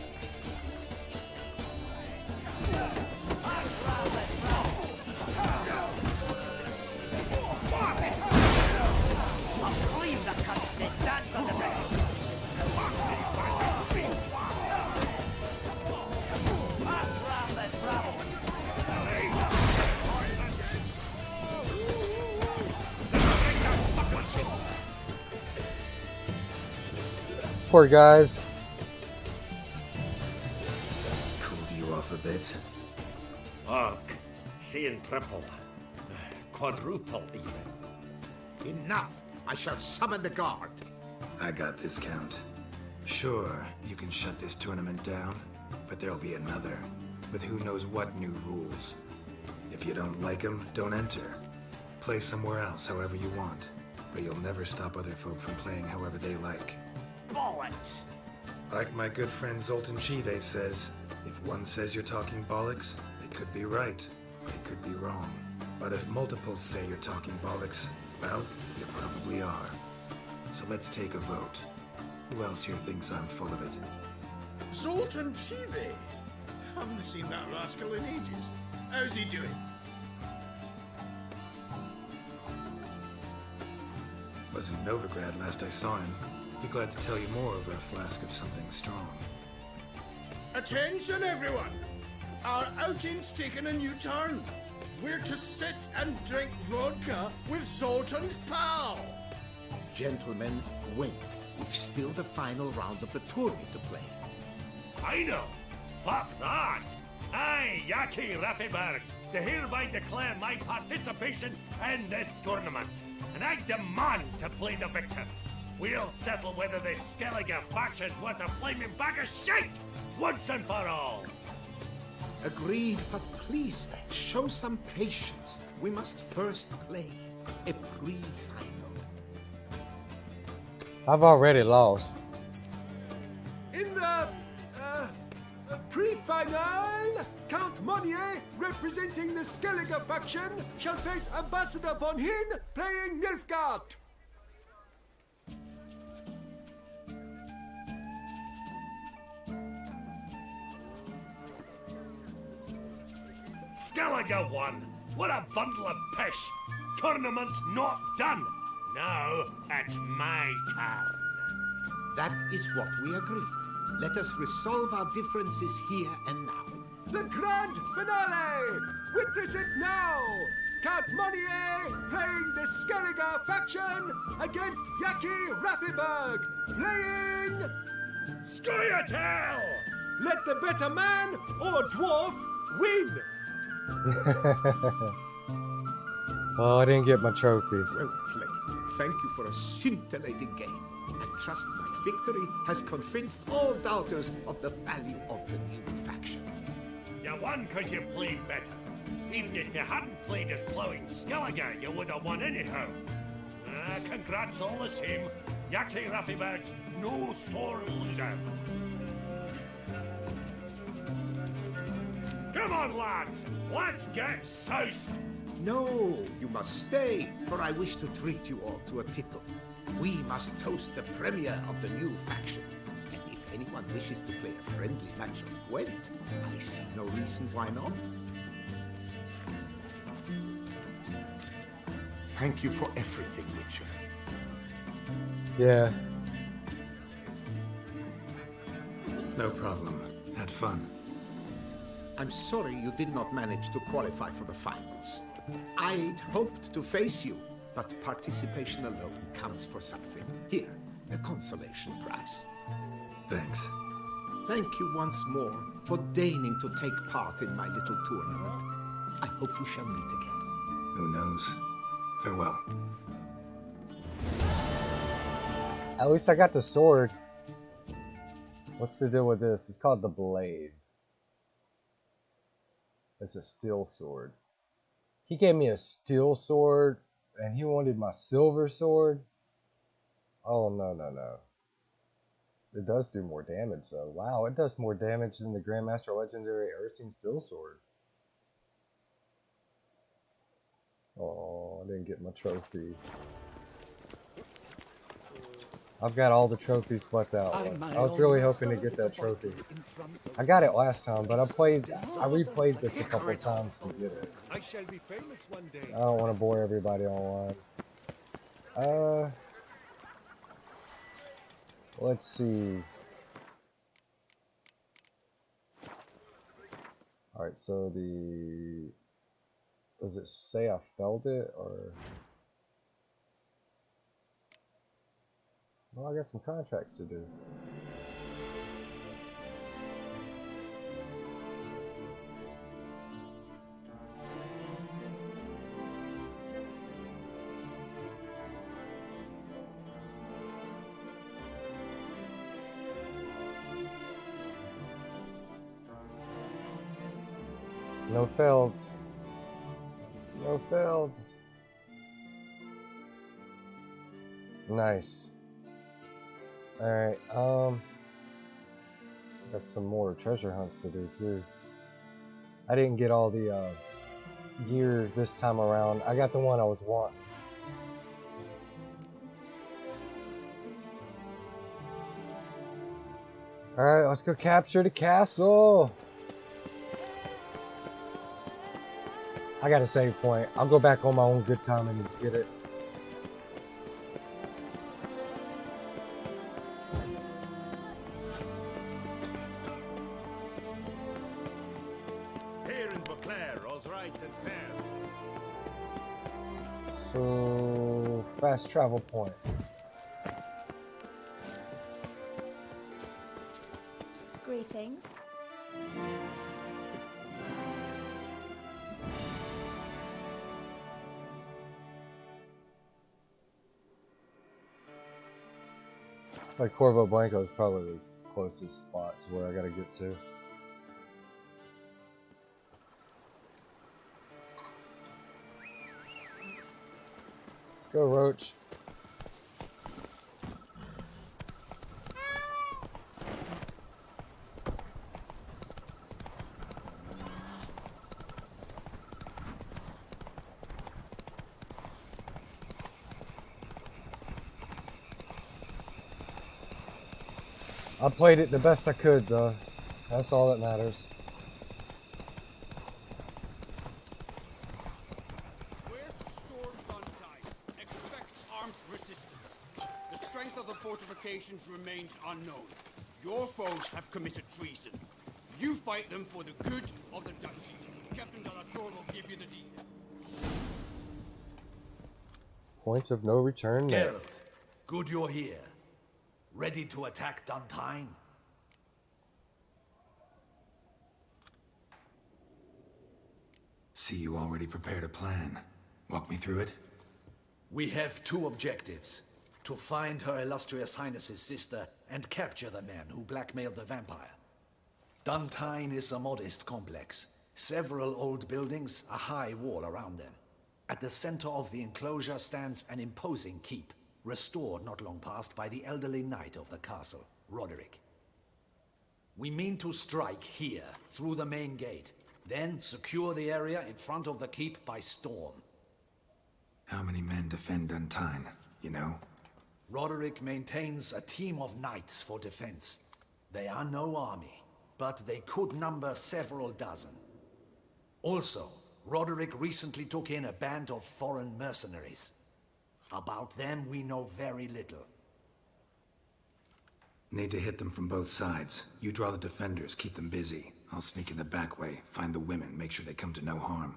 Leave the cunts that dance on the bricks. Poor guys. Cooled you off a bit. Ugh, seeing triple. Quadruple even. Enough! I shall summon the guard. I got this, Count. Sure, you can shut this tournament down, but there'll be another, with who knows what new rules. If you don't like them, don't enter. Play somewhere else however you want, but you'll never stop other folk from playing however they like. Bollocks! Like my good friend Zoltan Chive says, if one says you're talking bollocks, it could be right, it could be wrong. But if multiples say you're talking bollocks, well, you probably are. So let's take a vote. Who else here thinks I'm full of it? Zoltan Chive. Haven't seen that rascal in ages. How's he doing? Was in Novigrad last I saw him. Be glad to tell you more over a flask of something strong. Attention, everyone! Our outing's taken a new turn. We're to sit and drink vodka with Zoltan's pal. Gentlemen, wait. We've still the final round of the tournament to play. I know. Fuck that. I, Yaki Rafiberg, to hereby declare my participation in this tournament. And I demand to play the victor. We'll settle whether this Skellige faction's worth a flaming bag of shit once and for all. Agreed, but please show some patience. We must first play a pre-final. I've already lost. In the pre-final, Count Monier, representing the Skellige faction, shall face Ambassador von Hinn, playing Nilfgaard. Skellige won. What a bundle of pish. Tournament's not done. Now it's my turn. That is what we agreed. Let us resolve our differences here and now. The grand finale! Witness it now! Count Monier playing the Skellige faction against Yaki Rafiberg, playing... Scoia'tael! Let the better man or dwarf win! Oh, I didn't get my trophy. Well played. Thank you for a scintillating game. I trust my victory has convinced all doubters of the value of the new faction. You won because you played better. Even if you hadn't played as Plowing Skellige, you would have won anyhow. Congrats all the same. Yaki Rafiberg's no sore loser. Come on, lads. Let's get soused. No, you must stay, for I wish to treat you all to a tittle. We must toast the premier of the new faction. And if anyone wishes to play a friendly match of Gwent, I see no reason why not. Thank you for everything, Witcher. Yeah. No problem. Had fun. I'm sorry you did not manage to qualify for the finals. I'd hoped to face you, but participation alone counts for something. Here, a consolation prize. Thanks. Thank you once more for deigning to take part in my little tournament. I hope we shall meet again. Who knows? Farewell. At least I got the sword. What's the deal with this? It's called the Blade. It's a steel sword. He gave me a steel sword, and he wanted my silver sword? Oh, no, no, no. It does do more damage, though. Wow, it does more damage than the Grandmaster Legendary Ursine Steel Sword. Oh, I didn't get my trophy. I've got all the trophies but that one. I was really hoping to get that trophy. I got it last time, but I replayed this a couple of times to get it. I shall be famous one day. I don't want to bore everybody online. Let's see. Alright, so does it say I failed it, or? Well, I got some contracts to do. No faileds. No faileds. Nice. Alright, got some more treasure hunts to do too. I didn't get all the gear this time around. I got the one I was wanting. Alright, let's go capture the castle. I got a save point. I'll go back on my own good time and get it. Here in Beauclair, all's right and fair. So, fast travel point. Greetings. Like Corvo Blanco is probably the closest spot to where I gotta get to. Let's go, Roach. I played it the best I could, though. That's all that matters. Where to storm Dundee? Expect armed resistance. The strength of the fortifications remains unknown. Your foes have committed treason. You fight them for the good of the duchy. Captain de la Tour will give you the deed. Point of no return there. Geralt, good you're here. Ready to attack Duntine? See, you already prepared a plan. Walk me through it. We have two objectives. To find Her Illustrious Highness's sister and capture the man who blackmailed the vampire. Duntine is a modest complex. Several old buildings, a high wall around them. At the center of the enclosure stands an imposing keep, restored not long past by the elderly knight of the castle, Roderick. We mean to strike here, through the main gate, then secure the area in front of the keep by storm. How many men defend Duntine, you know? Roderick maintains a team of knights for defense. They are no army, but they could number several dozen. Also, Roderick recently took in a band of foreign mercenaries. About them we know very little. Need to hit them from both sides. You draw the defenders, keep them busy. I'll sneak in the back way, find the women, make sure they come to no harm.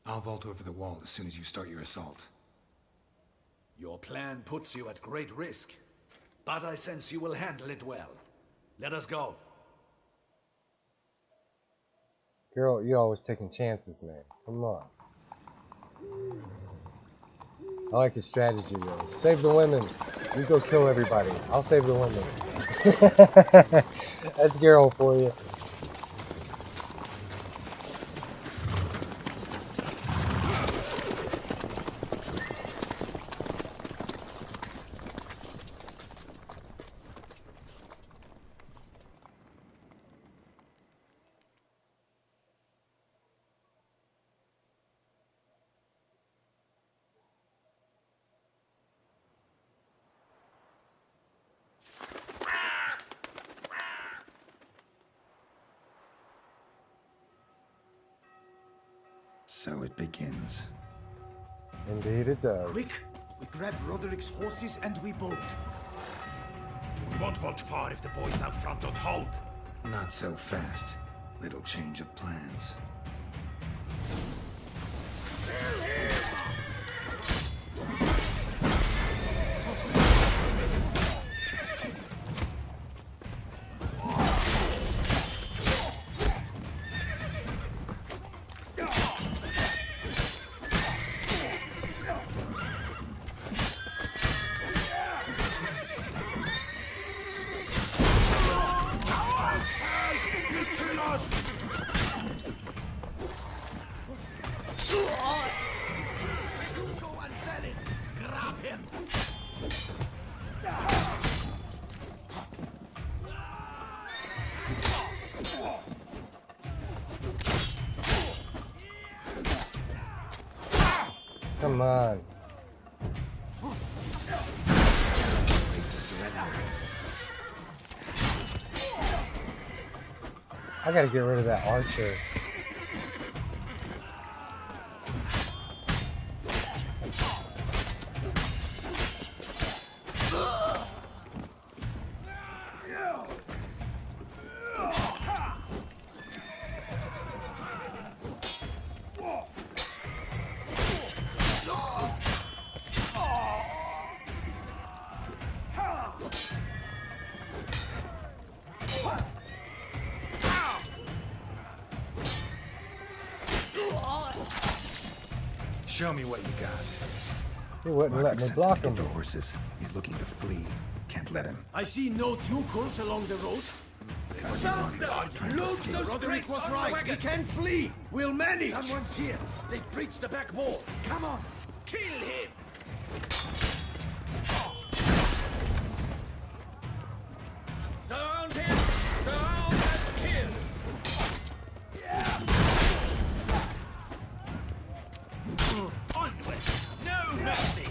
I'll vault over the wall as soon as you start your assault. Your plan puts you at great risk, but I sense you will handle it well. Let us go. Girl, you always taking chances, man. Come on. I like your strategy, though. Save the women. You go kill everybody. I'll save the women. That's Geralt for you. So it begins. Indeed it does. Quick! We grab Roderick's horses and we bolt. We won't vault far if the boys out front don't hold. Not so fast. Little change of plans. Come on. I gotta get rid of that archer. Show me what you got. He wouldn't let me block him. The horses. He's looking to flee. Can't let him. I see no Tukos along the road. Faster! Loot those Roderick crates was on the right. wagon. We can flee. We'll manage. Someone's here. They've breached the back wall. Come on. Kill him! Surround him! Surround and kill! Onward! No mercy!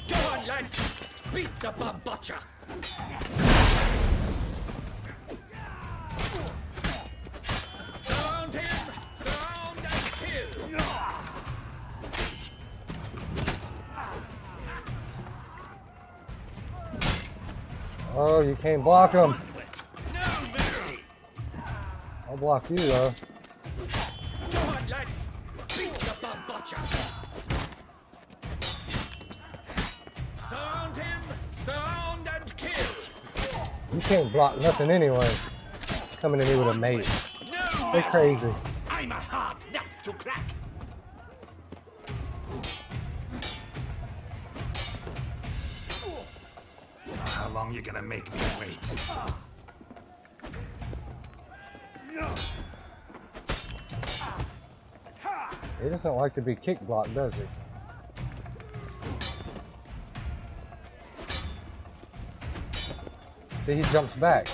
Go on, lads! Beat the bumbucha! Surround him! Surround and kill! Oh, you can't block him. No mercy! I'll block you though. Go on, lads! Beat the bumbucha! Surround him! Surround and kill! You can't block nothing anyway. coming in here with a mace. They're crazy. I'm a hard nut to crack. How long you gonna make me wait? He doesn't like to be kick blocked, does he? See, he jumps back.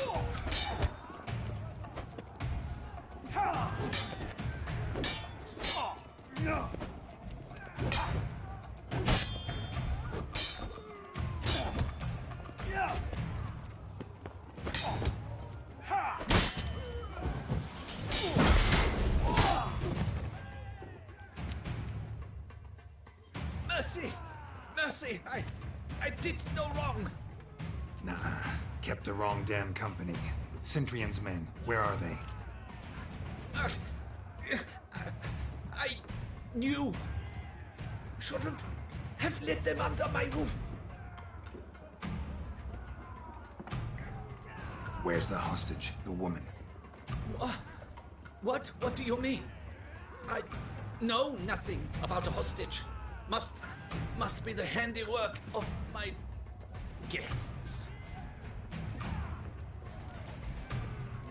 Mercy! Mercy! I did no wrong! Nah, kept the wrong damn company. Centrion's men, where are they? I knew. Shouldn't have let them under my roof. Where's the hostage, the woman? What? What do you mean? I know nothing about a hostage. Must be the handiwork of my guests.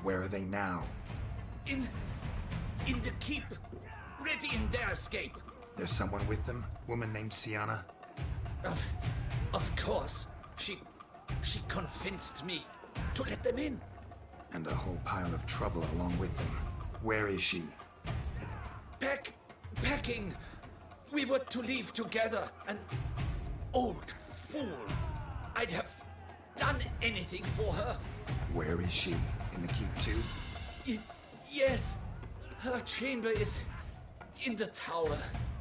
Where are they now? In the keep, ready in their escape. There's someone with them? Woman named Sienna? Of course. She convinced me to let them in. And a whole pile of trouble along with them. Where is she? Packing. We were to leave together. An old fool. I'd have done anything for her. Where is she? In the keep too? Yes. Her chamber is in the tower.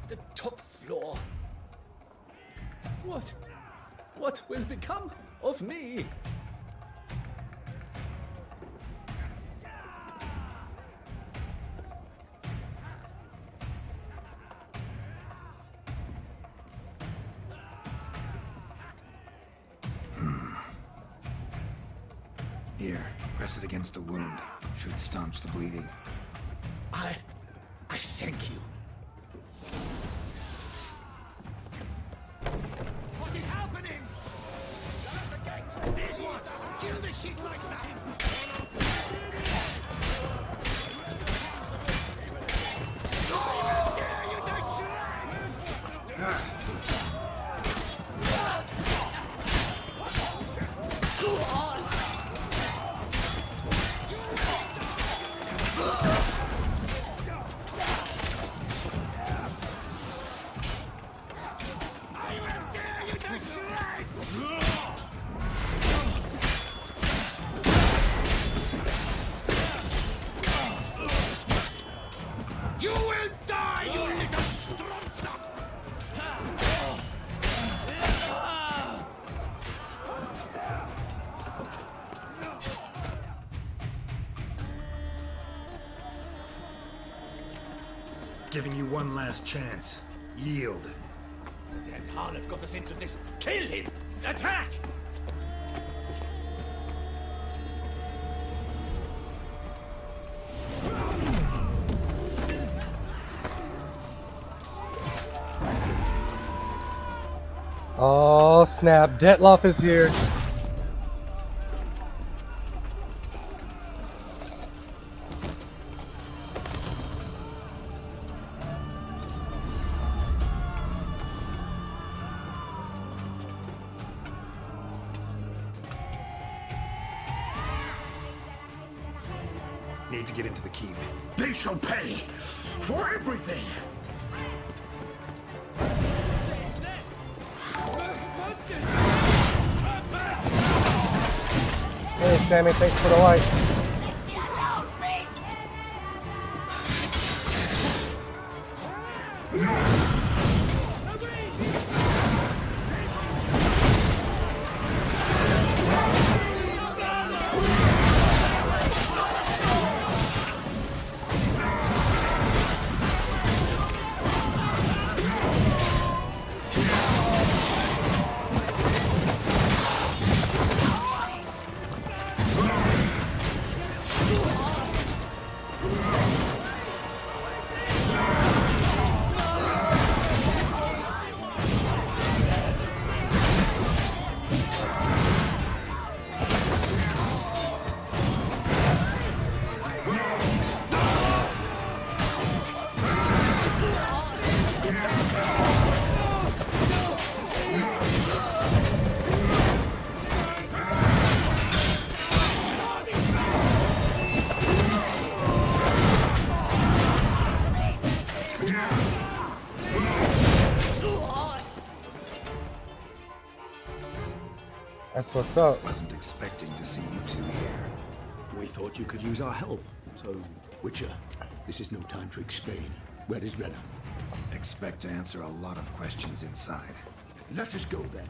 The top floor. What will become of me? Here, press it against the wound. Should staunch the bleeding. I thank you. What is happening? At the gate! These ones! Kill the shit like that! Giving you one last chance. Yield. The damn harlot got us into this. Kill him! Attack! Oh snap, Detloff is here. Need to get into the keep. They shall pay for everything! Hey Sammy, thanks for the light. That's what's up. Wasn't expecting to see you two here. We thought you could use our help, so... Witcher, this is no time to explain. Where is Renna? Expect to answer a lot of questions inside. Let us go then.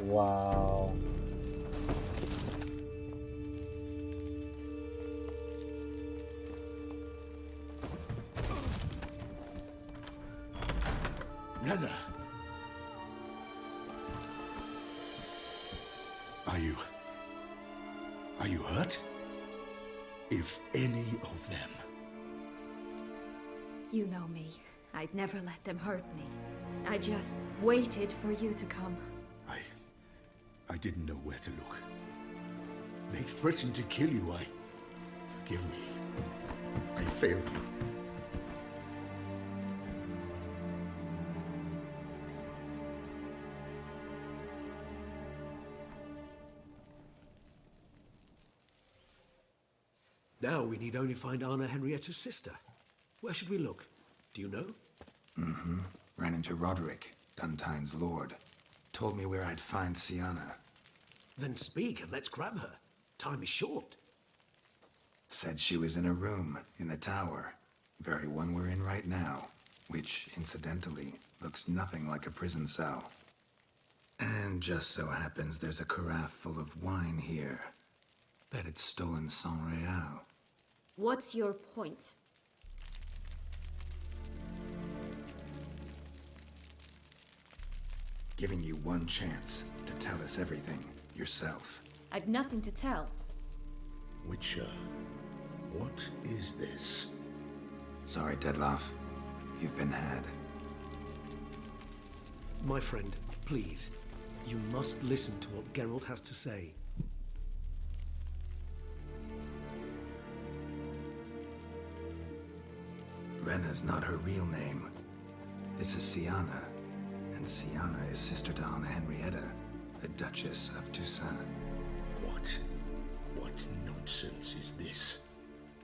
Wow. Renna. Are you hurt? If any of them. You know me. I'd never let them hurt me. I just waited for you to come. I didn't know where to look. They threatened to kill you. Forgive me. I failed you. Now we need only find Anna Henrietta's sister. Where should we look? Do you know? Mm-hmm. Ran into Roderick, Duntine's lord. Told me where I'd find Siana. Then speak and let's grab her. Time is short. Said she was in a room in the tower. Very one we're in right now. Which, incidentally, looks nothing like a prison cell. And just so happens there's a carafe full of wine here. Bet it's stolen San Real. What's your point? Giving you one chance to tell us everything yourself. I've nothing to tell. Witcher, what is this? Sorry, Dettlaff. You've been had. My friend, please. You must listen to what Geralt has to say. Renna's not her real name. This is Siana. And Siana is sister to Anna Henrietta, the Duchess of Toussaint. What? What nonsense is this?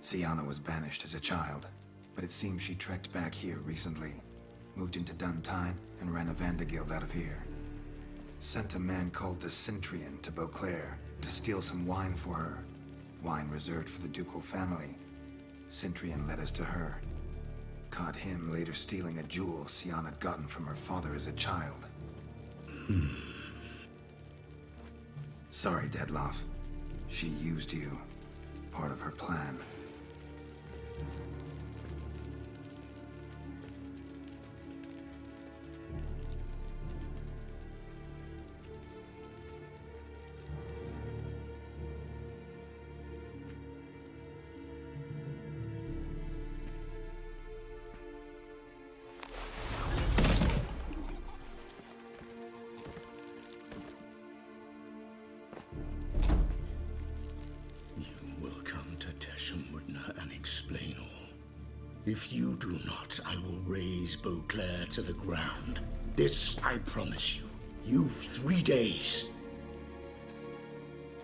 Siana was banished as a child, but it seems she trekked back here recently. Moved into Duntine and ran a Vandergild out of here. Sent a man called the Centrian to Beauclair to steal some wine for her. Wine reserved for the ducal family. Centrian led us to her. Caught him later stealing a jewel Siana had gotten from her father as a child. Sorry, Dettlaff. She used you. Part of her plan. If you do not, I will raze Beauclair to the ground. This I promise you. You've 3 days.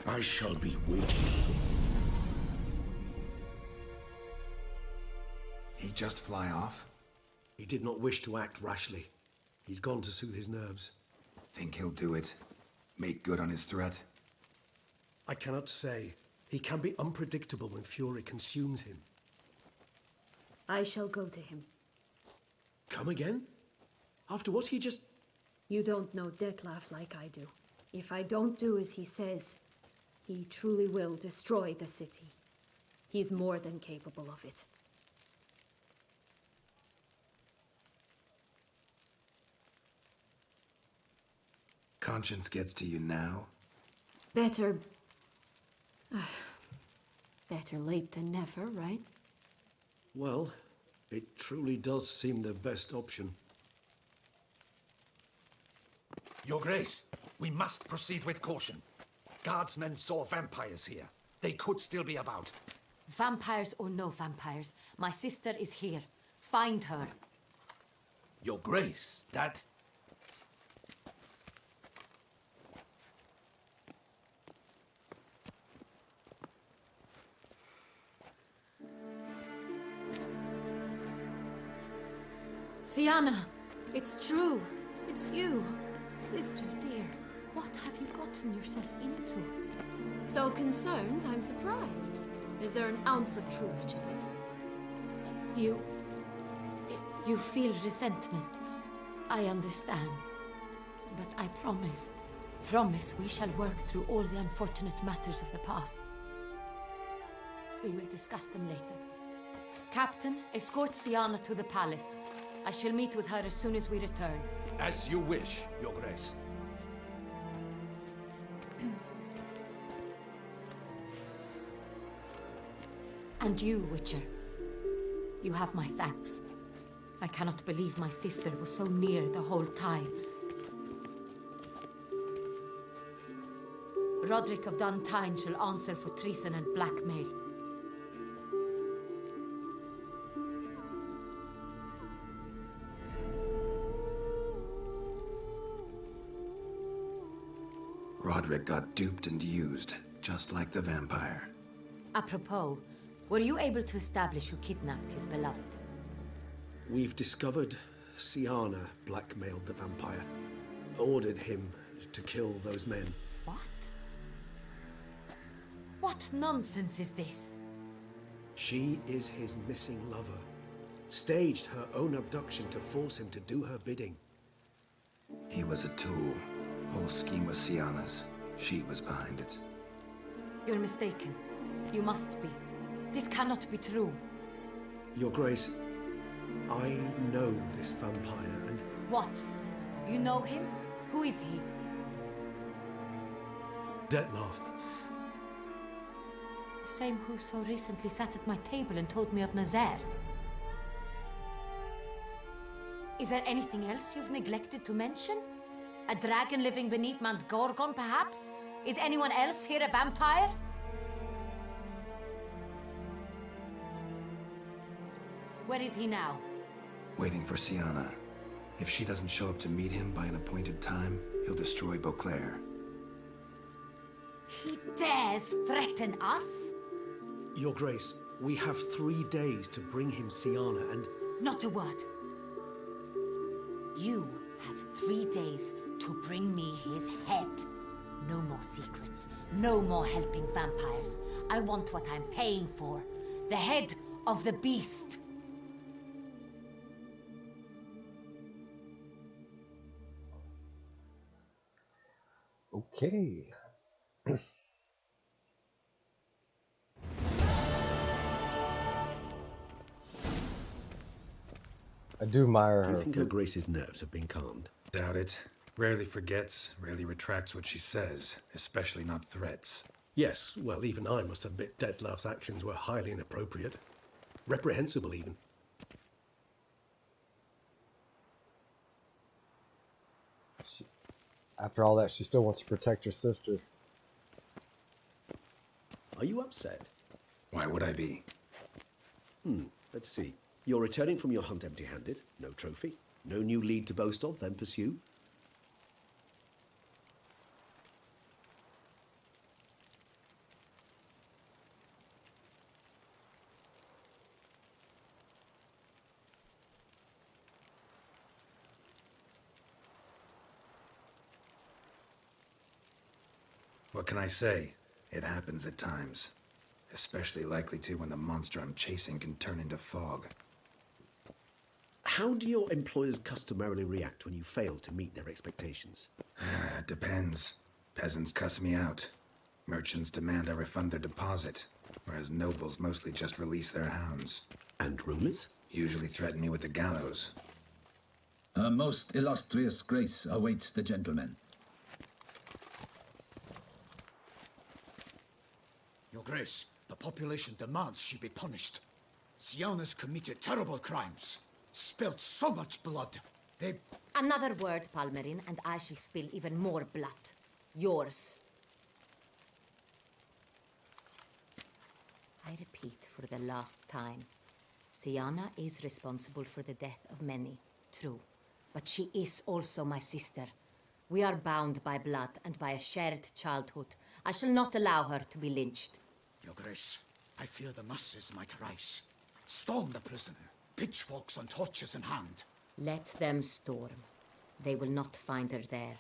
I shall be waiting. He just fly off? He did not wish to act rashly. He's gone to soothe his nerves. Think he'll do it? Make good on his threat? I cannot say. He can be unpredictable when fury consumes him. I shall go to him. Come again? After what he just... You don't know Dettlaff like I do. If I don't do as he says, he truly will destroy the city. He's more than capable of it. Conscience gets to you now? Better... better late than never, right? Well, it truly does seem the best option. Your Grace, we must proceed with caution. Guardsmen saw vampires here. They could still be about. Vampires or no vampires, my sister is here. Find her. Your Grace, that... Sienna, it's true. It's you. Sister dear, what have you gotten yourself into? So concerned, I'm surprised. Is there an ounce of truth to it? You feel resentment. I understand. But I promise we shall work through all the unfortunate matters of the past. We will discuss them later. Captain, escort Sienna to the palace. I shall meet with her as soon as we return. As you wish, Your Grace. And you, Witcher. You have my thanks. I cannot believe my sister was so near the whole time. Roderick of Dun Tine shall answer for treason and blackmail. Roderick got duped and used, just like the vampire. Apropos, were you able to establish who kidnapped his beloved? We've discovered Sienna blackmailed the vampire, ordered him to kill those men. What? What nonsense is this? She is his missing lover. Staged her own abduction to force him to do her bidding. He was a tool. Whole scheme was Sienna's. She was behind it. You're mistaken. You must be. This cannot be true. Your Grace, I know this vampire and... What? You know him? Who is he? Dettlaff. The same who so recently sat at my table and told me of Nazaire. Is there anything else you've neglected to mention? A dragon living beneath Mount Gorgon, perhaps? Is anyone else here a vampire? Where is he now? Waiting for Sienna. If she doesn't show up to meet him by an appointed time, he'll destroy Beauclair. He dares threaten us? Your Grace, we have 3 days to bring him Sienna and... Not a word. You have 3 days to bring me his head. No more secrets. No more helping vampires. I want what I'm paying for. The head of the beast. Okay. I do admire her. Do you think Her Grace's nerves have been calmed? Doubt it. Rarely forgets, rarely retracts what she says, especially not threats. Yes, well, even I must admit Dettlaff's actions were highly inappropriate. Reprehensible, even. After all that, she still wants to protect her sister. Are you upset? Why would I be? Let's see. You're returning from your hunt empty-handed. No trophy. No new lead to boast of, then pursue. What can I say? It happens at times. Especially likely to when the monster I'm chasing can turn into fog. How do your employers customarily react when you fail to meet their expectations? It depends. Peasants cuss me out. Merchants demand I refund their deposit, whereas nobles mostly just release their hounds. And rulers? Usually threaten me with the gallows. Her most illustrious grace awaits the gentleman. Your Grace, the population demands she be punished. Sienna's committed terrible crimes. Spilt so much blood. They... Another word, Palmerin, and I shall spill even more blood. Yours. I repeat for the last time. Sienna is responsible for the death of many, true. but she is also my sister. We are bound by blood and by a shared childhood. I shall not allow her to be lynched. Your Grace, I fear the masses might rise. Storm the prison, pitchforks and torches in hand. Let them storm. They will not find her there.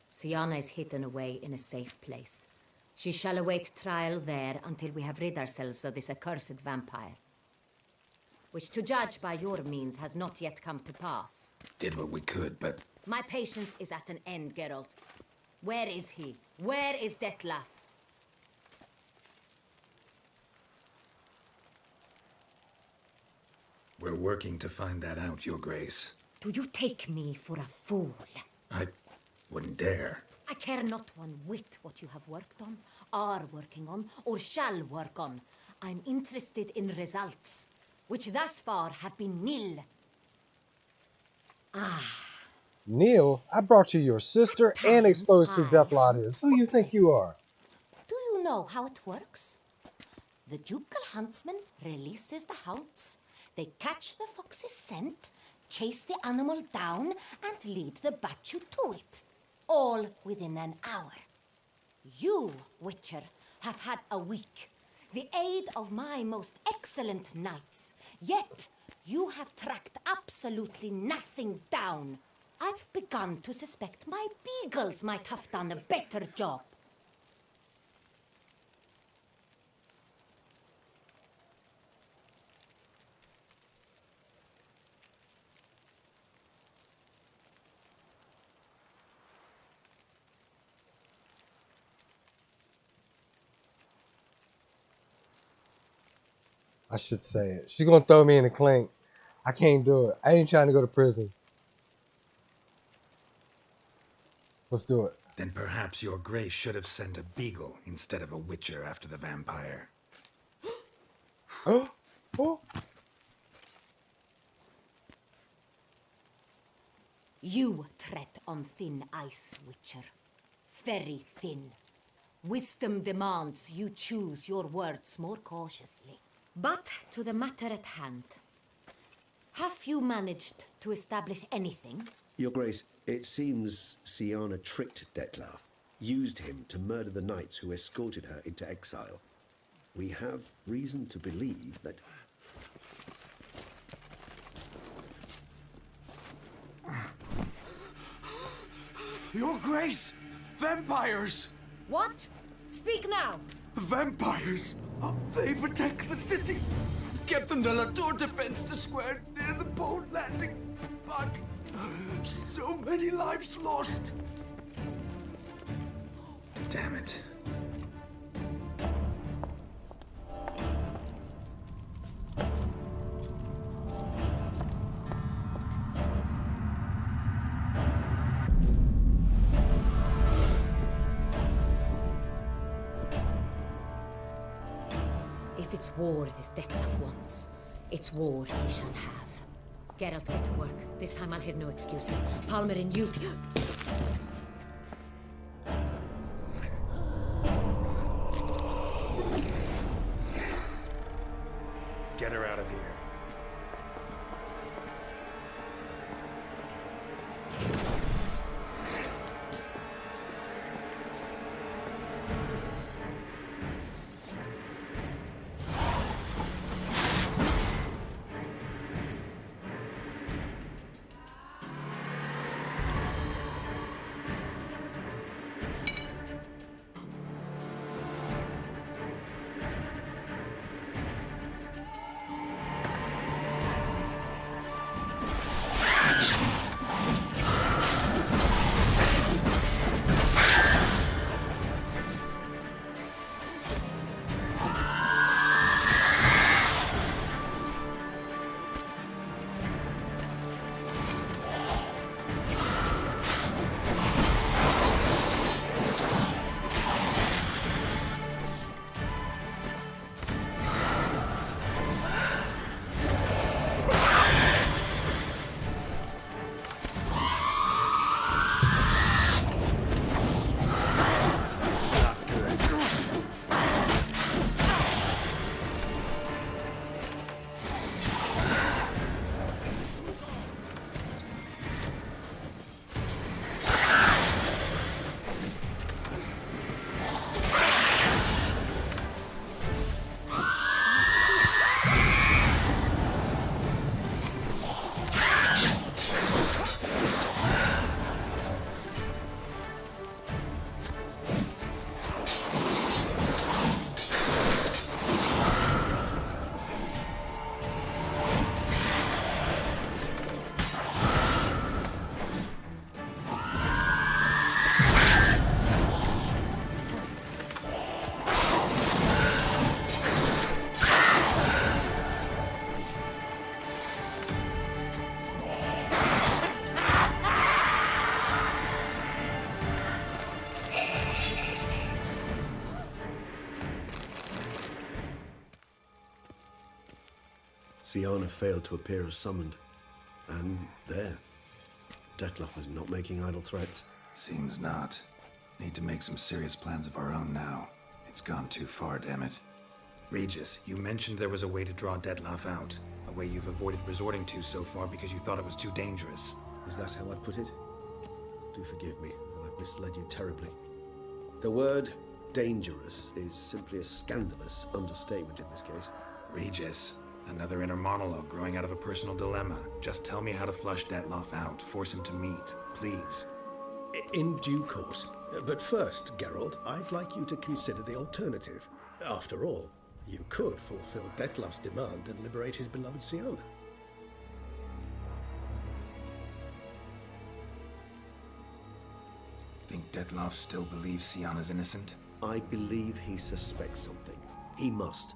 Siana is hidden away in a safe place. She shall await trial there until we have rid ourselves of this accursed vampire. Which, to judge by your means, has not yet come to pass. Did what we could, but... My patience is at an end, Geralt. Where is he? Where is Detlef? We're working to find that out, Your Grace. Do you take me for a fool? I wouldn't dare. I care not one whit what you have worked on, are working on, or shall work on. I'm interested in results, which thus far have been nil. Neil, I brought you your sister and exposed you to Deathlot is. Who you think you are? Do you know how it works? The ducal huntsman releases the hounds. They catch the fox's scent, chase the animal down, and lead the Batu to it. All within an hour. You, Witcher, have had a week. The aid of my most excellent knights. Yet, you have tracked absolutely nothing down. I've begun to suspect my beagles might have done a better job. I should say it. She's gonna throw me in a clink. I can't do it. I ain't trying to go to prison. Let's do it. Then perhaps Your Grace should have sent a beagle instead of a witcher after the vampire. Oh. You tread on thin ice, Witcher. Very thin. Wisdom demands you choose your words more cautiously. But to the matter at hand. Have you managed to establish anything? Your Grace, it seems Siana tricked Detlef, used him to murder the knights who escorted her into exile. We have reason to believe that... Your Grace! Vampires! What? Speak now! Vampires! They've attacked the city! Captain de la Tour defends the square near the boat landing, but so many lives lost! Damn it. If it's war this Detlef wants, it's war he shall have. Geralt, get to work. This time I'll hear no excuses. Palmer and you... Get her out of here. Siana failed to appear as summoned. And there. Dettlaff is not making idle threats. Seems not. Need to make some serious plans of our own now. It's gone too far, damn it. Regis, you mentioned there was a way to draw Dettlaff out. A way you've avoided resorting to so far because you thought it was too dangerous. Is that how I put it? Do forgive me that I've misled you terribly. The word dangerous is simply a scandalous understatement in this case. Regis, another inner monologue growing out of a personal dilemma. Just tell me how to flush Dettlaff out. Force him to meet, please. In due course. But first, Geralt, I'd like you to consider the alternative. After all, you could fulfill Dettlaff's demand and liberate his beloved Siana. Think Dettlaff still believes Siana's innocent? I believe he suspects something. He must.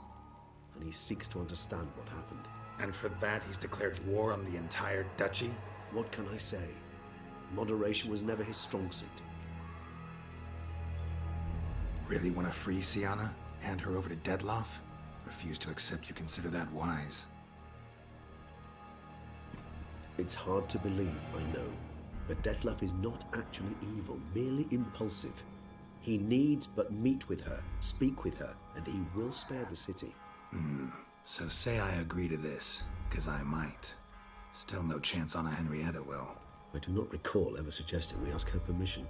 And he seeks to understand what happened. And for that, he's declared war on the entire duchy? What can I say? Moderation was never his strong suit. Really want to free Siana? Hand her over to Dettlaff? Refuse to accept you consider that wise. It's hard to believe, I know. But Dettlaff is not actually evil, merely impulsive. He needs but meet with her, speak with her, and he will spare the city. So say I agree to this, because I might. Still no chance Anna Henrietta will. I do not recall ever suggesting we ask her permission.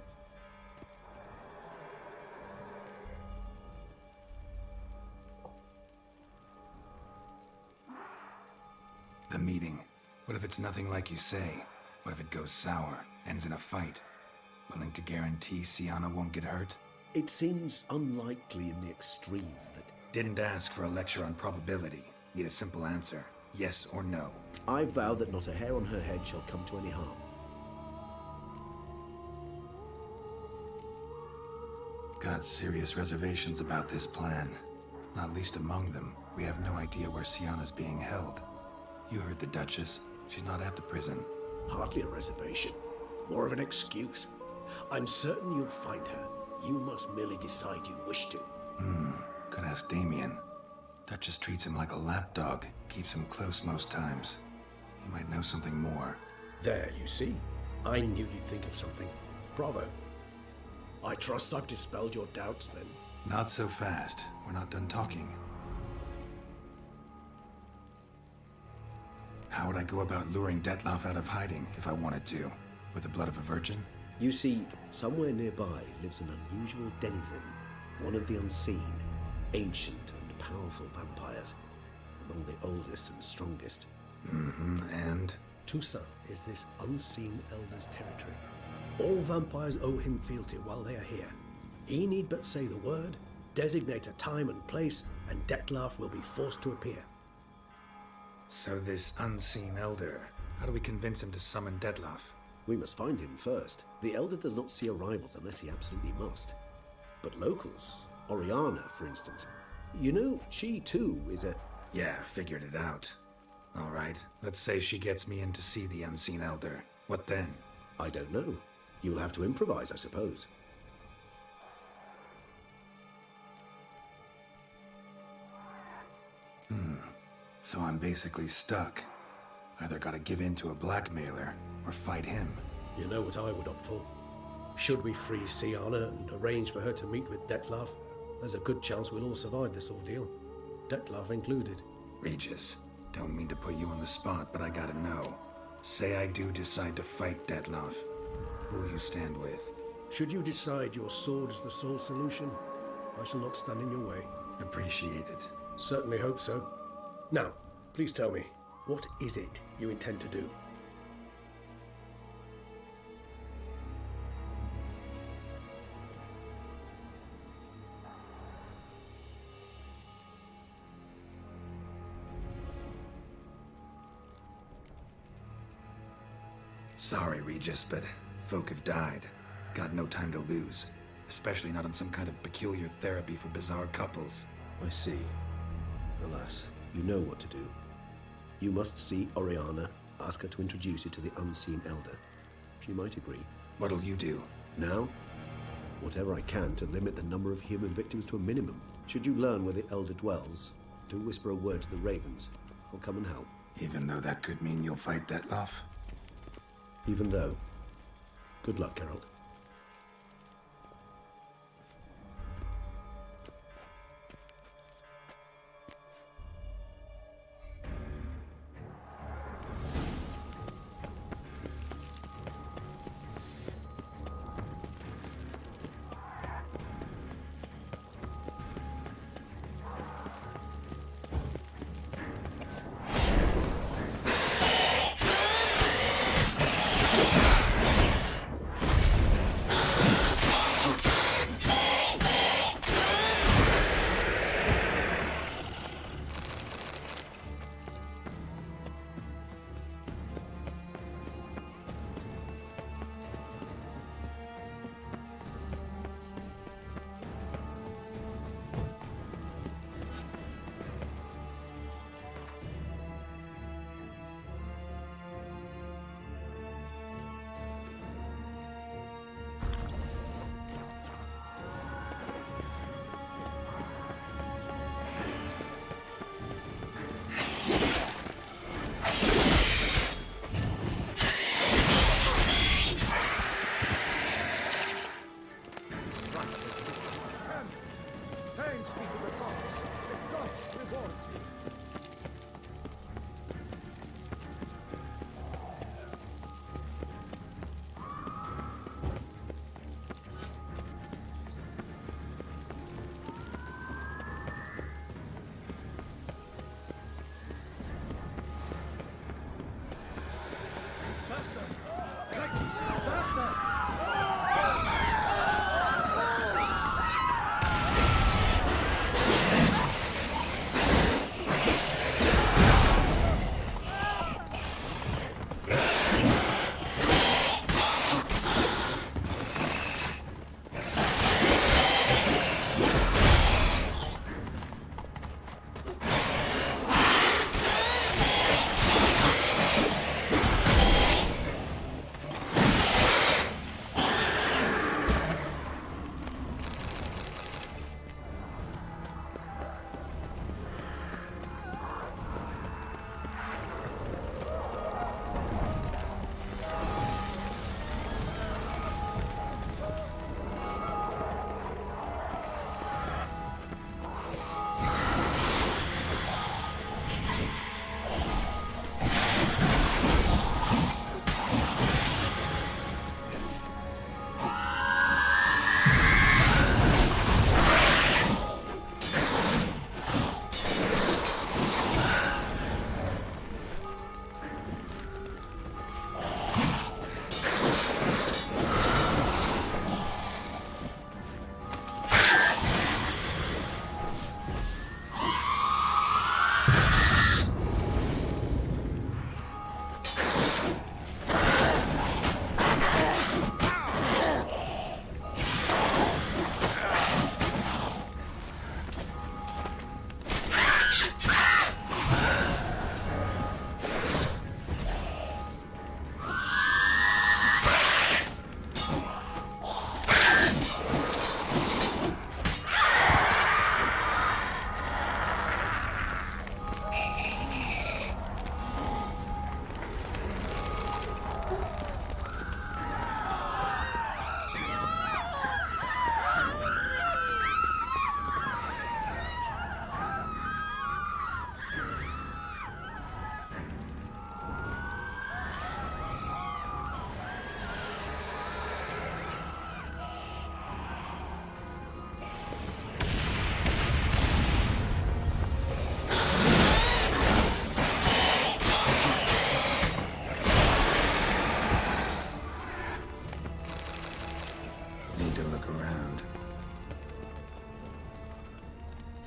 The meeting. What if it's nothing like you say? What if it goes sour, ends in a fight? Willing to guarantee Siana won't get hurt? It seems unlikely in the extreme that... Didn't ask for a lecture on probability. Need a simple answer. Yes or no. I vow that not a hair on her head shall come to any harm. Got serious reservations about this plan. Not least among them, we have no idea where Siana's being held. You heard the Duchess. She's not at the prison. Hardly a reservation. More of an excuse. I'm certain you'll find her. You must merely decide you wish to. Could ask Damien. Duchess treats him like a lapdog. Keeps him close most times. He might know something more. There, you see. I knew you'd think of something. Bravo. I trust I've dispelled your doubts, then. Not so fast. We're not done talking. How would I go about luring Dettlaff out of hiding if I wanted to? With the blood of a virgin? You see, somewhere nearby lives an unusual denizen, one of the unseen, ancient and powerful vampires, among the oldest and strongest. And? Toussaint is this unseen elder's territory. All vampires owe him fealty while they are here. He need but say the word, designate a time and place, and Dettlaff will be forced to appear. So this unseen elder, how do we convince him to summon Dettlaff? We must find him first. The elder does not see arrivals unless he absolutely must. But locals, Oriana, for instance, you know, she too is a... Yeah, figured it out. All right, let's say she gets me in to see the unseen elder. What then? I don't know. You'll have to improvise, I suppose. So I'm basically stuck. Either gotta give in to a blackmailer, or fight him. You know what I would opt for. Should we free Siana and arrange for her to meet with Dettlaff, there's a good chance we'll all survive this ordeal. Dettlaff included. Regis, don't mean to put you on the spot, but I gotta know. Say I do decide to fight Dettlaff. Who'll you stand with? Should you decide your sword is the sole solution, I shall not stand in your way. Appreciate it. Certainly hope so. Now, please tell me, what is it you intend to do? Sorry, Regis, but folk have died. Got no time to lose. Especially not on some kind of peculiar therapy for bizarre couples. I see. Alas, you know what to do. You must see Oriana, ask her to introduce you to the unseen elder. She might agree. What'll you do? Now? Whatever I can to limit the number of human victims to a minimum. Should you learn where the elder dwells, do whisper a word to the ravens. I'll come and help. Even though that could mean you'll fight Dettlaff? Even though. Good luck, Geralt. Thanks be to the gods. The gods reward you. Faster! Quick! Faster!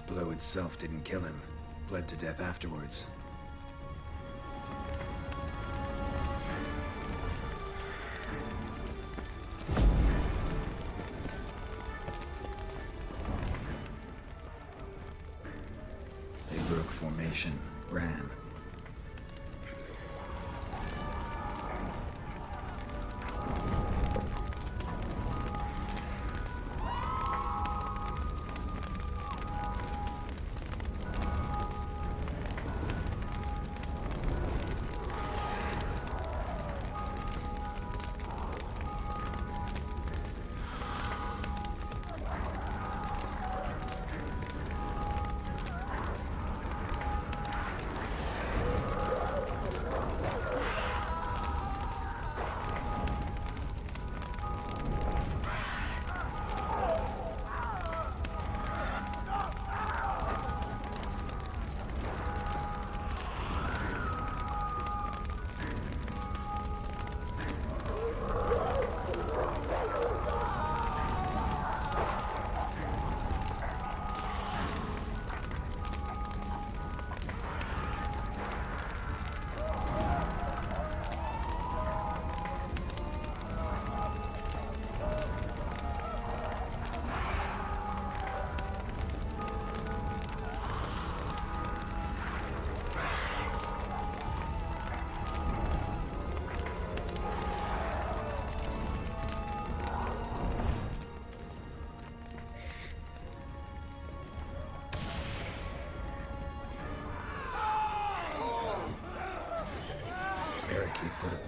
Blow itself didn't kill him. Bled to death afterwards. They broke formation, ran.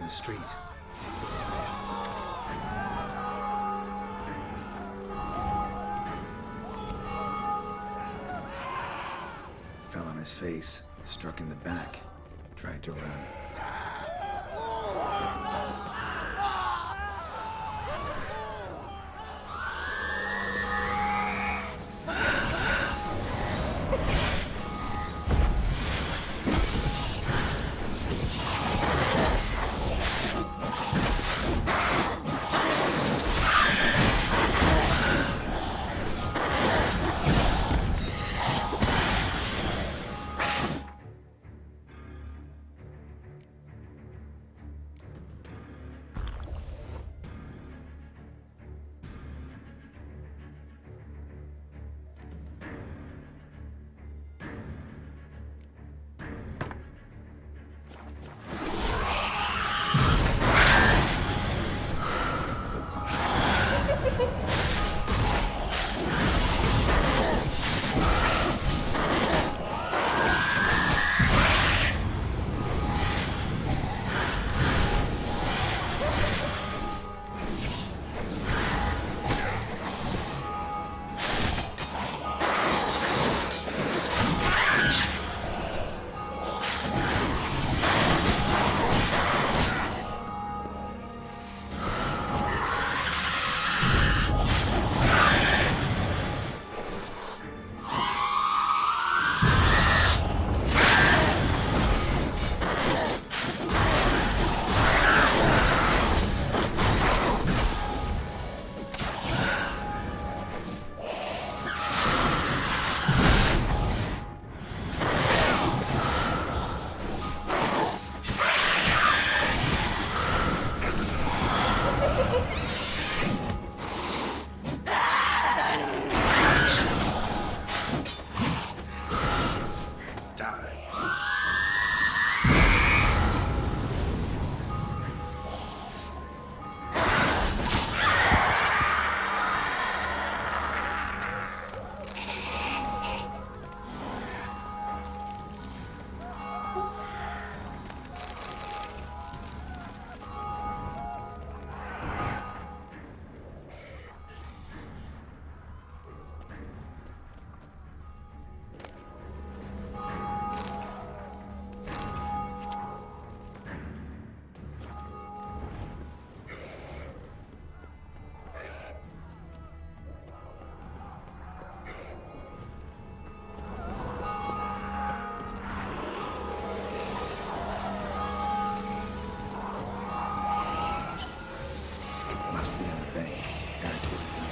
the street. Fell on his face, struck in the back, tried to run.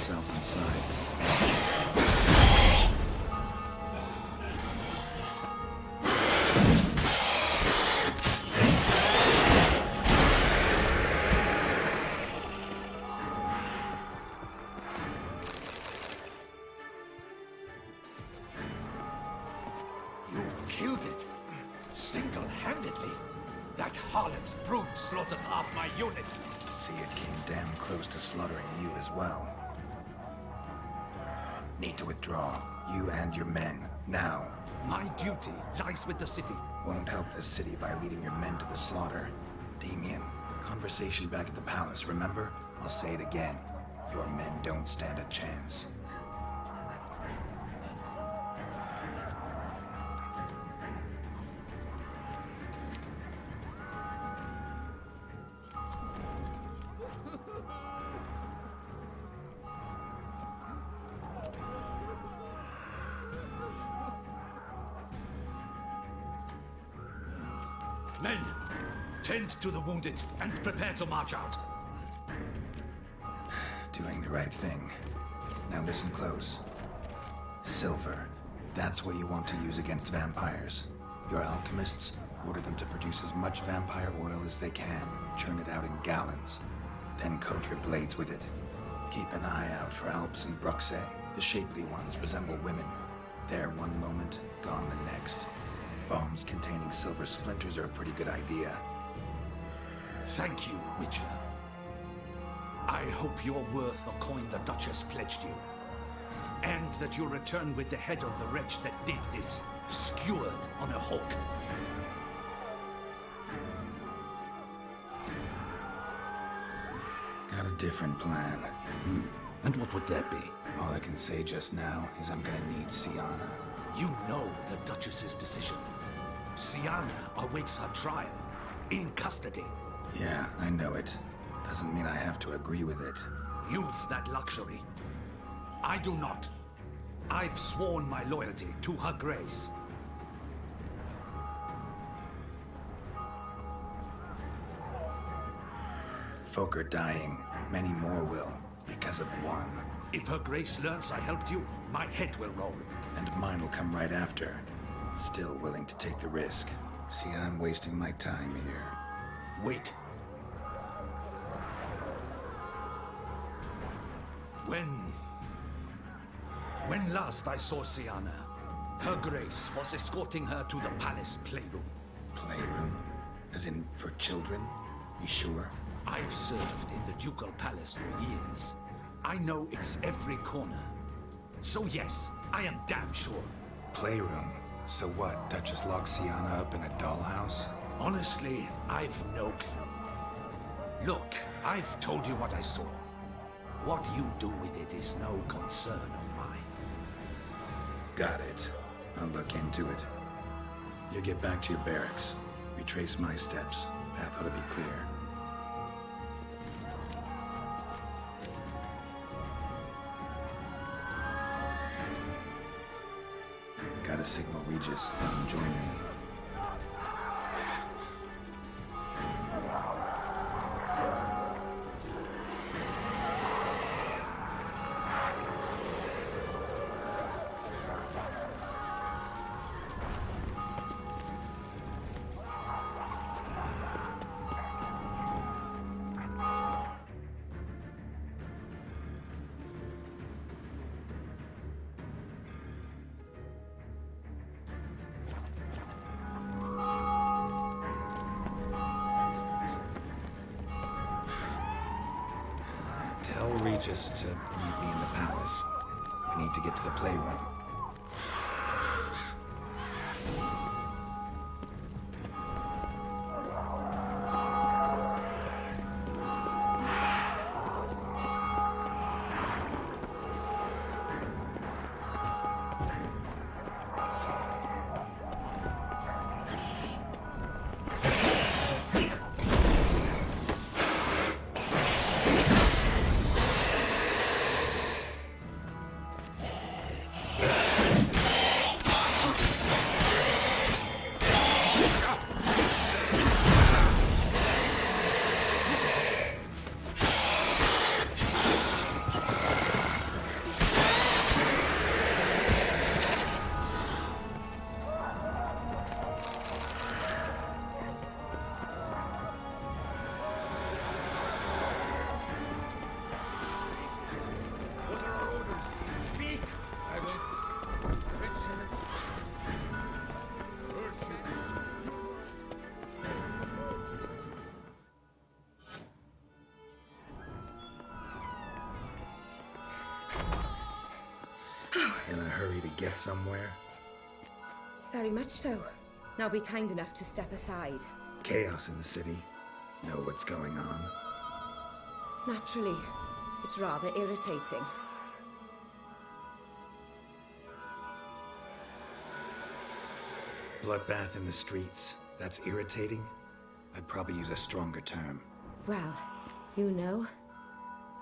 themselves inside. You killed it? Single-handedly? That harlot's brood slaughtered half my unit. See, it came damn close to slaughtering you as well. Need to withdraw. You and your men. Now. My duty lies with the city. Won't help the city by leading your men to the slaughter. Damien, conversation back at the palace, remember? I'll say it again. Your men don't stand a chance. Men, tend to the wounded and prepare to march out. Doing the right thing. Now listen close. Silver. That's what you want to use against vampires. Your alchemists, order them to produce as much vampire oil as they can. Churn it out in gallons. Then coat your blades with it. Keep an eye out for Alps and Bruxae. The shapely ones resemble women. There one moment, gone the next. Bombs containing silver splinters are a pretty good idea. Thank you, Witcher. I hope you're worth the coin the Duchess pledged you. And that you'll return with the head of the wretch that did this, skewered on a hook. Got a different plan. And what would that be? All I can say just now is I'm gonna need Siana. You know the Duchess's decision. Siana awaits her trial. In custody. Yeah, I know it. Doesn't mean I have to agree with it. You've that luxury. I do not. I've sworn my loyalty to Her Grace. Folk are dying. Many more will, because of one. If Her Grace learns I helped you, my head will roll. And mine will come right after. Still willing to take the risk. See, I'm wasting my time here. Wait. When last I saw Siana, Her Grace was escorting her to the palace playroom. Playroom? As in, for children? You sure? I've served in the ducal palace for years. I know its every corner. So yes, I am damn sure. Playroom? So what, Duchess locked Siana up in a dollhouse? Honestly, I've no clue. Look, I've told you what I saw. What you do with it is no concern of mine. Got it. I'll look into it. You get back to your barracks. Retrace my steps. Path ought to be clear. Gotta signal Regis. Let him join me. Tell Regis to meet me in the palace. We need to get to the playroom. In a hurry to get somewhere? Very much so. Now be kind enough to step aside. Chaos in the city. Know what's going on? Naturally, it's rather irritating. Bloodbath in the streets. That's irritating? I'd probably use a stronger term. Well, you know,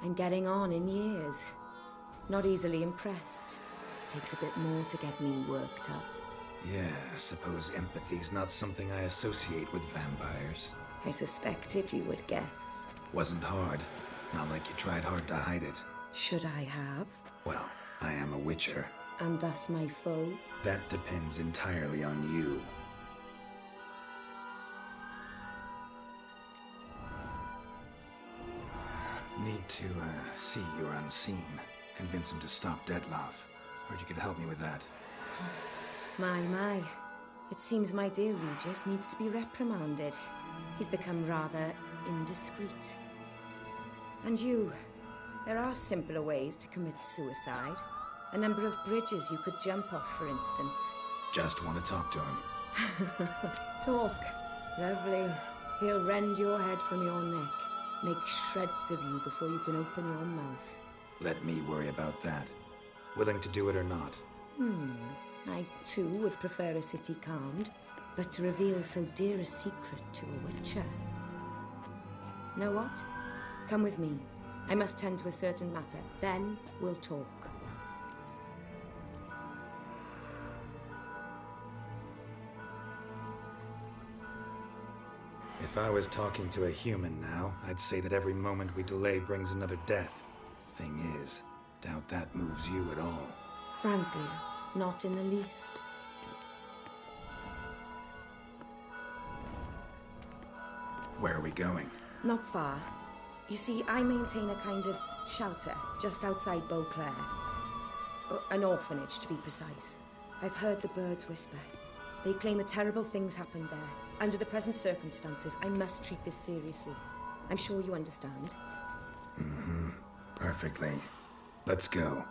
I'm getting on in years. Not easily impressed. Takes a bit more to get me worked up. Yeah, I suppose empathy's not something I associate with vampires. I suspected you would guess. Wasn't hard. Not like you tried hard to hide it. Should I have? Well, I am a witcher. And thus my foe? That depends entirely on you. Need to, see you're unseen. Convince him to stop Detloff. Heard you could help me with that. My. It seems my dear Regis needs to be reprimanded. He's become rather indiscreet. And you, there are simpler ways to commit suicide. A number of bridges you could jump off, for instance. Just want to talk to him. Talk. Lovely. He'll rend your head from your neck. Make shreds of you before you can open your mouth. Let me worry about that. Willing to do it or not? I too would prefer a city calmed, but to reveal so dear a secret to a witcher. Know what? Come with me. I must tend to a certain matter. Then we'll talk. If I was talking to a human now, I'd say that every moment we delay brings another death. Thing is, doubt that moves you at all. Frankly, not in the least. Where are we going? Not far. You see, I maintain a kind of shelter just outside Beauclair. An orphanage, to be precise. I've heard the birds whisper. They claim a terrible thing's happened there. Under the present circumstances, I must treat this seriously. I'm sure you understand. Perfectly. Let's go.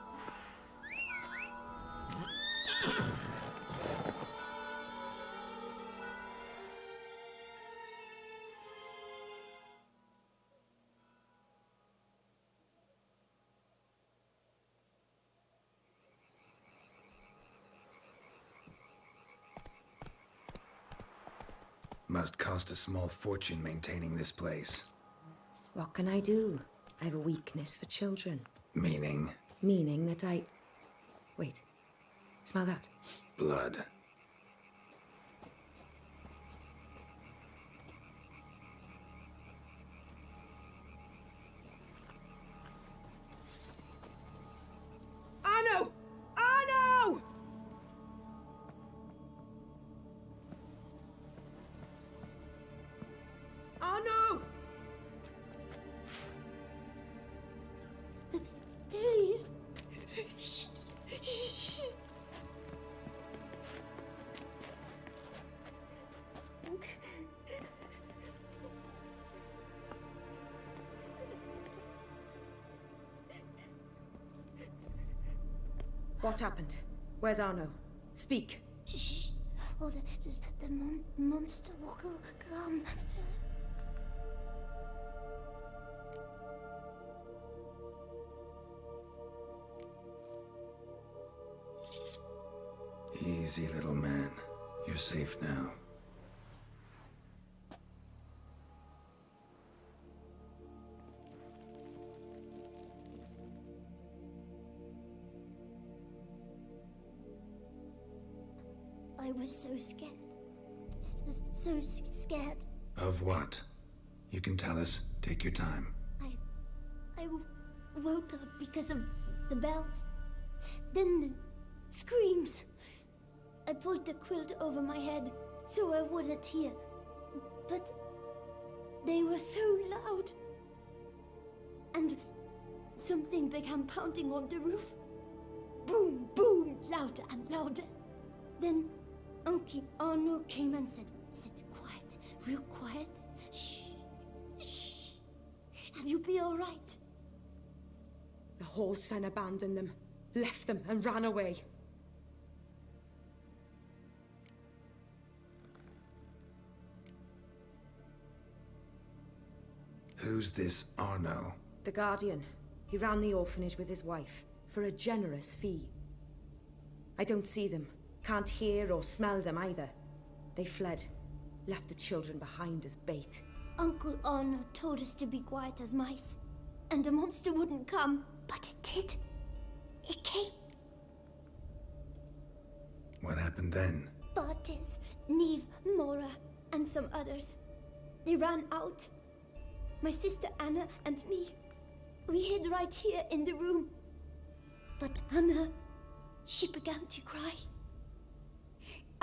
Must cost a small fortune maintaining this place. What can I do? I have a weakness for children. Meaning? Meaning that I... Wait. Smell that? Blood. Arno! Arno! Arno! Please. What happened? Where's Arno? Speak. Shh. Oh, the monster will come. Easy, little man. You're safe now. I was so scared. So scared. Of what? You can tell us. Take your time. I woke up because of the bells. Then the screams. I pulled the quilt over my head so I wouldn't hear. But they were so loud. And something began pounding on the roof. Boom, boom, louder and louder. Then Uncle Arno came and said, "Sit quiet, real quiet. Shh, shh, and you'll be all right." The whoreson abandoned them, left them and ran away. Who's this Arno? The Guardian. He ran the orphanage with his wife, for a generous fee. I don't see them. Can't hear or smell them either. They fled. Left the children behind as bait. Uncle Arno told us to be quiet as mice. And the monster wouldn't come. But it did. It came. What happened then? Bartes, Neve, Mora, and some others. They ran out. My sister Anna and me. We hid right here in the room. But Anna, she began to cry.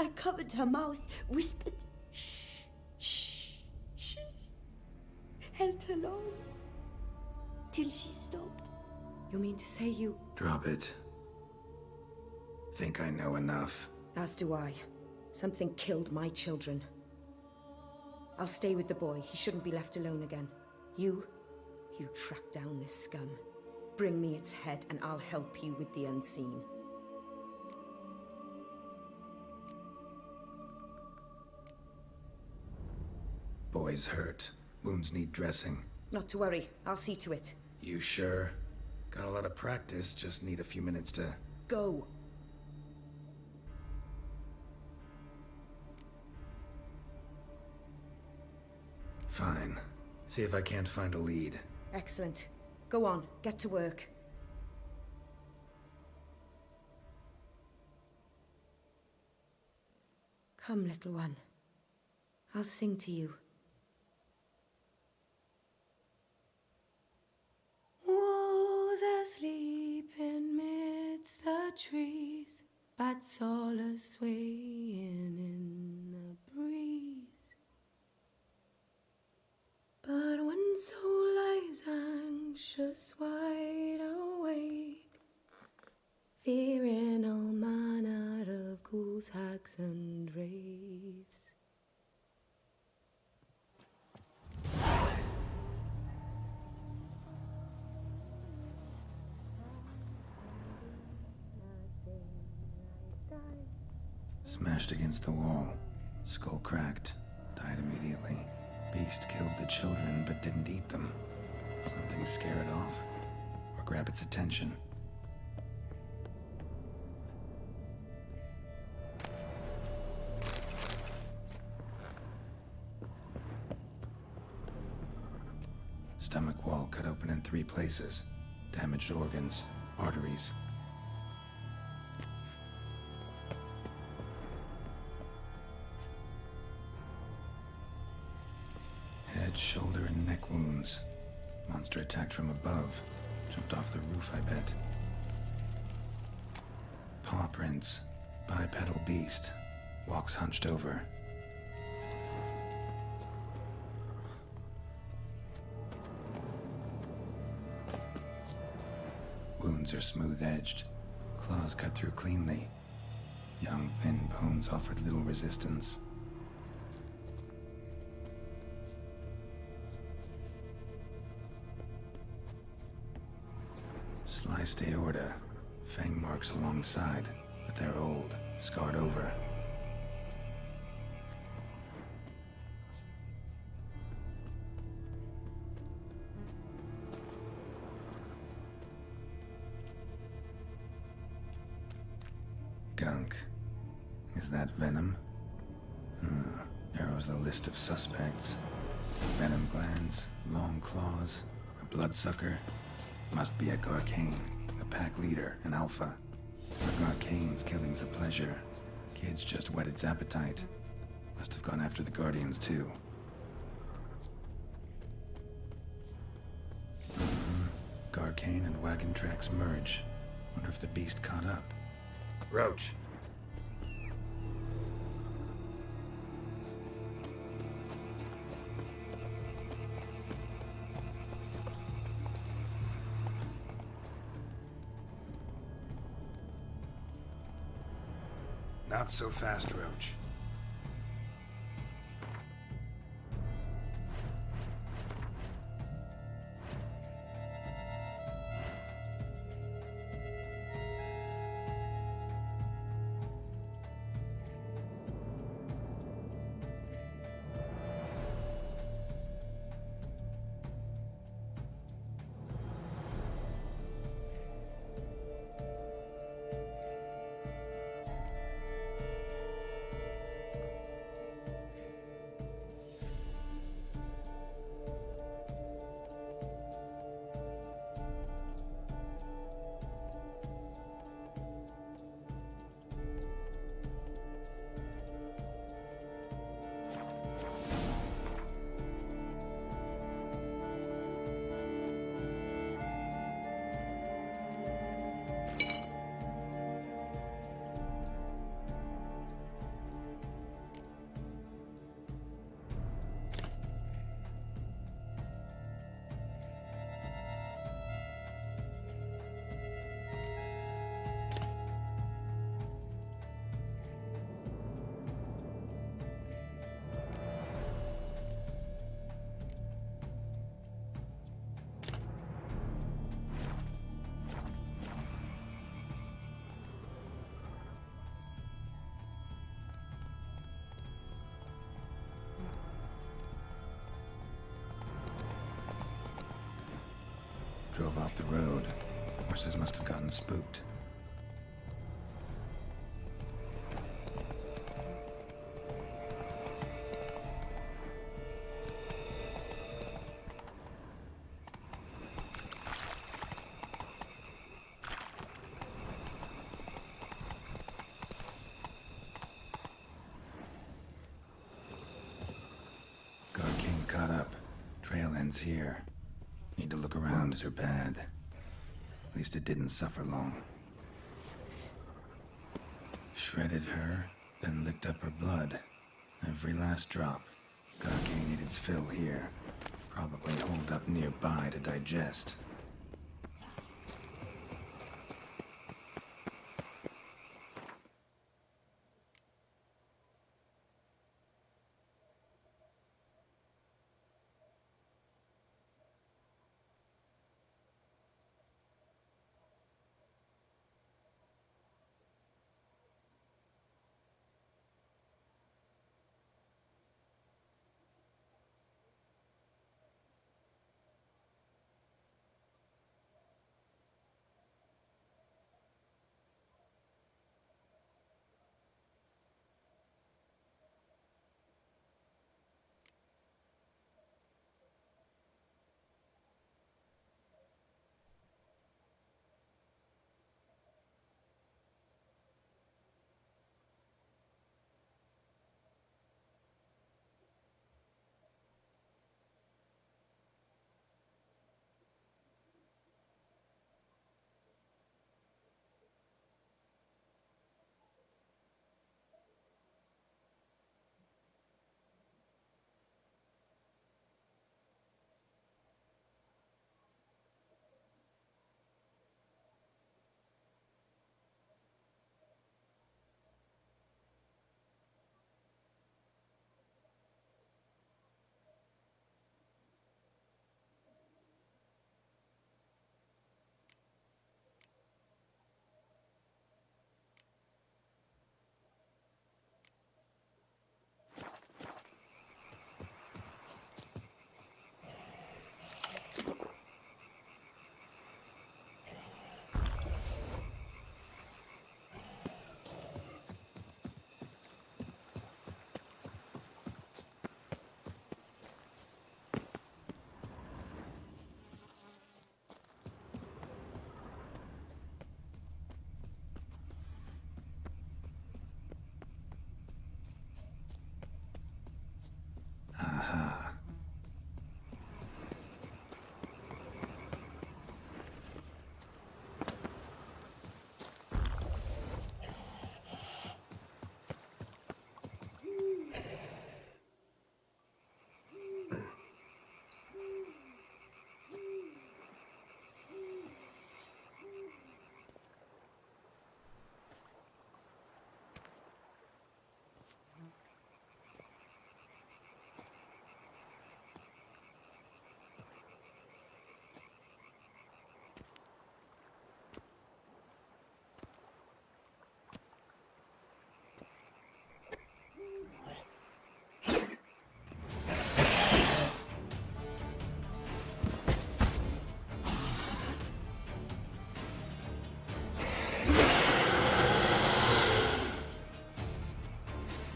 I covered her mouth, whispered, "Shh, shh, shh." Held her long. Till she stopped. You mean to say you... Drop it. Think I know enough. As do I. Something killed my children. I'll stay with the boy. He shouldn't be left alone again. You track down this scum. Bring me its head and I'll help you with the unseen. Boy's hurt. Wounds need dressing. Not to worry, I'll see to it. You sure? Got a lot of practice, just need a few minutes to... Go. Fine. See if I can't find a lead. Excellent. Go on, get to work. Come, little one. I'll sing to you. Wolves asleep amidst the trees, bats all a-swaying in the breeze. But one soul lies anxious, wide awake, fearing all manner of ghouls, hags, and wraiths. Smashed against the wall. Skull cracked. Died immediately. Beast killed the children, but didn't eat them. Something scare it off? Or grab its attention? Stomach wall cut open in 3 places. Damaged organs, arteries. Head, shoulder, and neck wounds. Monster attacked from above. Jumped off the roof, I bet. Paw prints. Bipedal beast. Walks hunched over. Wounds are smooth-edged. Claws cut through cleanly. Young, thin bones offered little resistance. Sliced aorta. Fang marks alongside, but they're old, scarred over. Gunk. Is that venom? Narrows the list of suspects. Venom glands, long claws, a bloodsucker. Must be a Garcane, a pack leader, an alpha. For Garcane's killing's a pleasure. Kid's just whet its appetite. Must have gone after the Guardians too. Garcane and wagon tracks merge. Wonder if the beast caught up. Roach. Not so fast, Roach. off the road. Horses must have gotten spooked. God King caught up. Trail ends here. Need to look around. Is her bad? At least it didn't suffer long. Shredded her, then licked up her blood. Every last drop. God King needed its fill here. Probably holed up nearby to digest. Aha.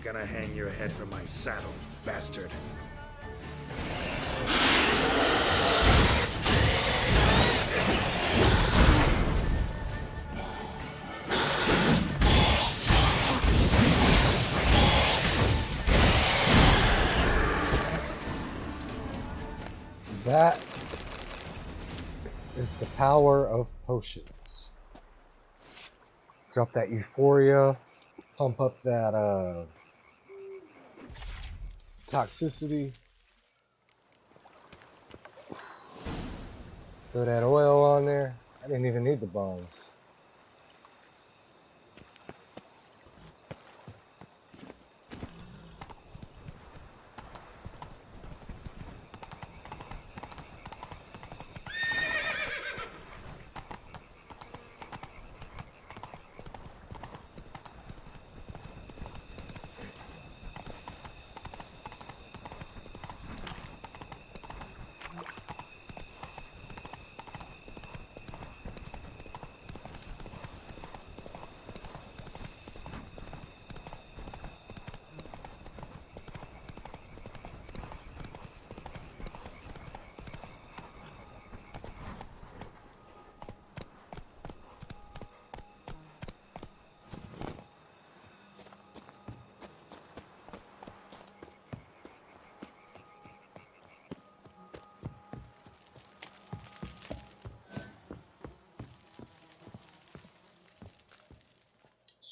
Gonna hang your head from my saddle, bastard. That is the power of potions. Drop that euphoria, pump up that toxicity, throw that oil on there. I didn't even need the bombs.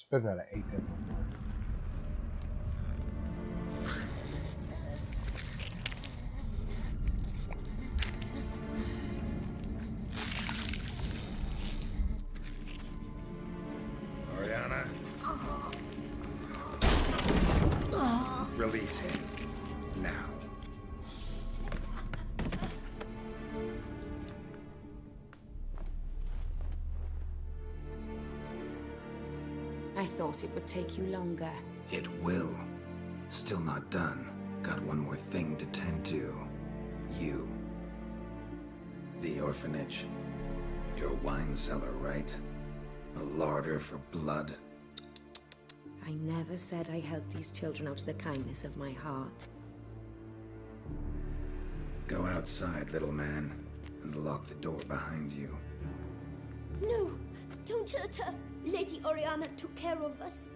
Spit out an 8 definitely. Oriana. Release him. Now. I thought it would take you longer. It will. Still not done. Got one more thing to tend to. You. The orphanage. Your wine cellar, right? A larder for blood. I never said I helped these children out of the kindness of my heart. Go outside, little man, and lock the door behind you. No, don't hurt her. Lady Oriana took care of us.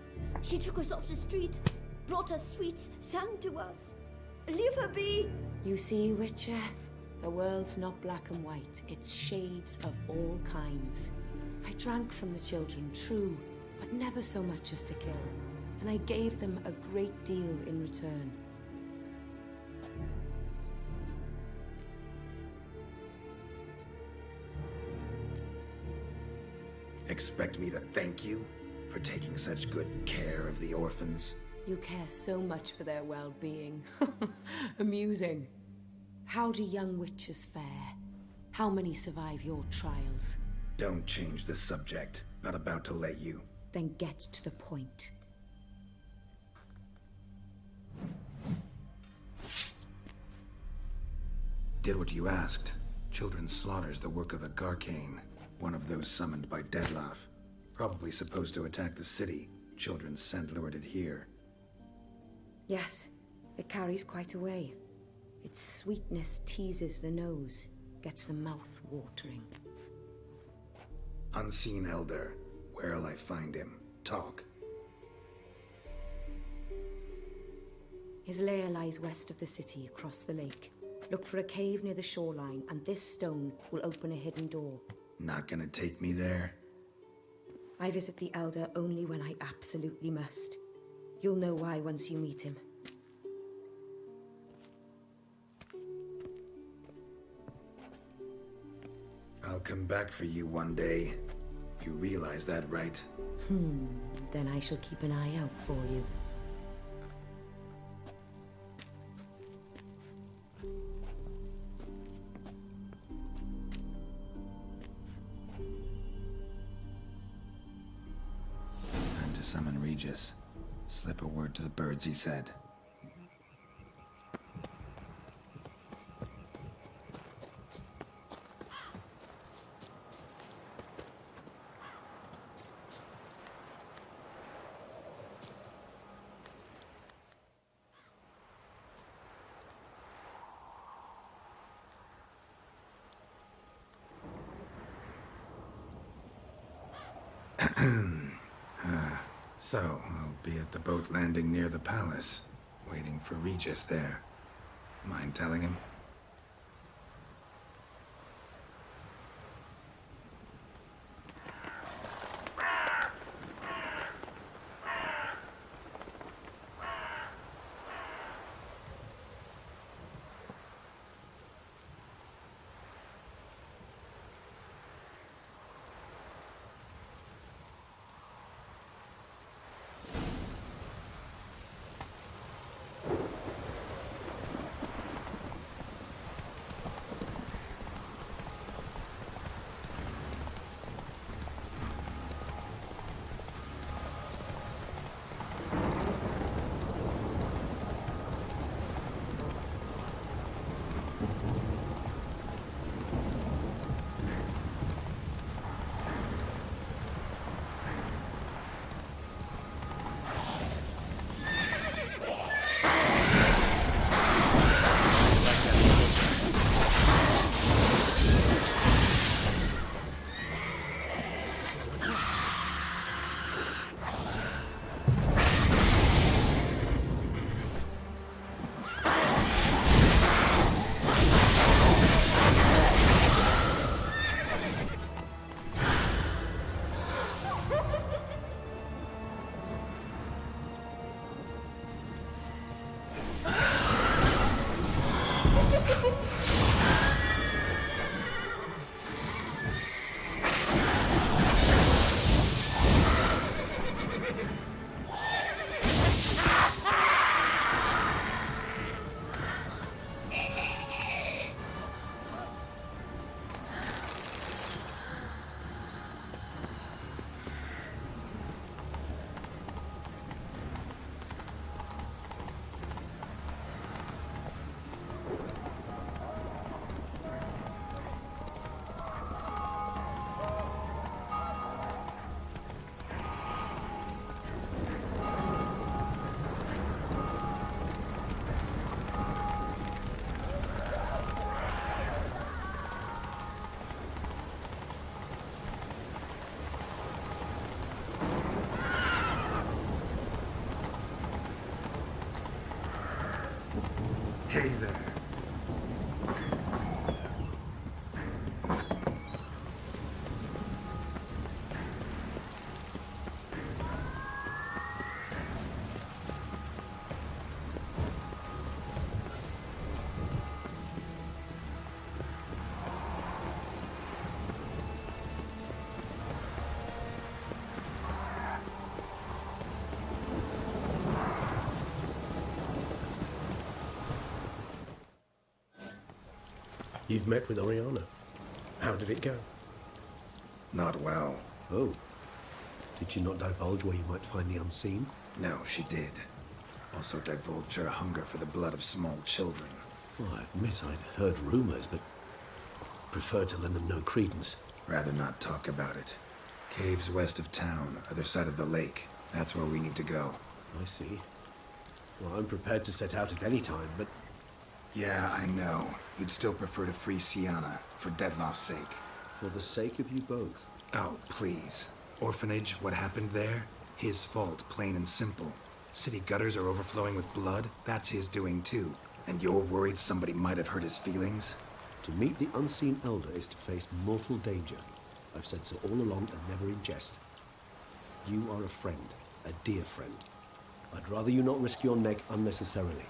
She took us off the street, brought us sweets, sang to us. Leave her be. You see, Witcher? The world's not black and white. It's shades of all kinds. I drank from the children, true, but never so much as to kill. And I gave them a great deal in return. Expect me to thank you for taking such good care of the orphans? You care so much for their well-being. Amusing. How do young witches fare? How many survive your trials? Don't change the subject. Not about to let you. Then get to the point. Did what you asked. Children's slaughter's the work of a Garcane. One of those summoned by Dettlaff. Probably supposed to attack the city. Children's scent lured it here. Yes, it carries quite a way. Its sweetness teases the nose, gets the mouth watering. Unseen Elder. Where'll I find him? Talk. His lair lies west of the city, across the lake. Look for a cave near the shoreline, and this stone will open a hidden door. Not gonna take me there? I visit the Elder only when I absolutely must. You'll know why once you meet him. I'll come back for you one day. You realize that, right? Then I shall keep an eye out for you. Time to summon Regis. Slip a word to the birds, he said. So, I'll be at the boat landing near the palace, waiting for Regis there. Mind telling him? Hey there. You've met with Oriana. How did it go? Not well. Oh. Did she not divulge where you might find the unseen? No, she did. Also divulged her hunger for the blood of small children. Well, I admit I'd heard rumors, but preferred to lend them no credence. Rather not talk about it. Caves west of town, other side of the lake. That's where we need to go. I see. Well, I'm prepared to set out at any time, but... Yeah, I know. You'd still prefer to free Sienna, for Dettlaff's sake. For the sake of you both. Oh, please. Orphanage, what happened there? His fault, plain and simple. City gutters are overflowing with blood. That's his doing too. And you're worried somebody might have hurt his feelings? To meet the unseen elder is to face mortal danger. I've said so all along and never in jest. You are a friend, a dear friend. I'd rather you not risk your neck unnecessarily.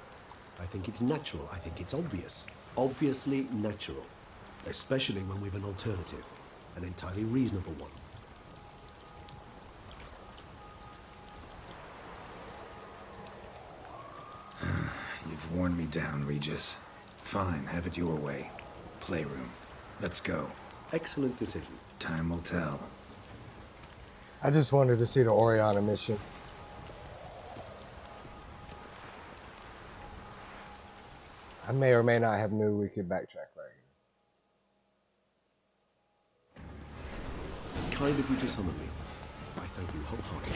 I think it's natural, I think it's obvious. Obviously natural. Especially when we've an alternative. An entirely reasonable one. You've worn me down, Regis. Fine, have it your way. Playroom. Let's go. Excellent decision. Time will tell. I just wanted to see the Oriana mission. I may or may not have knew we could backtrack right here. Kind of you to summon me. I thank you wholeheartedly.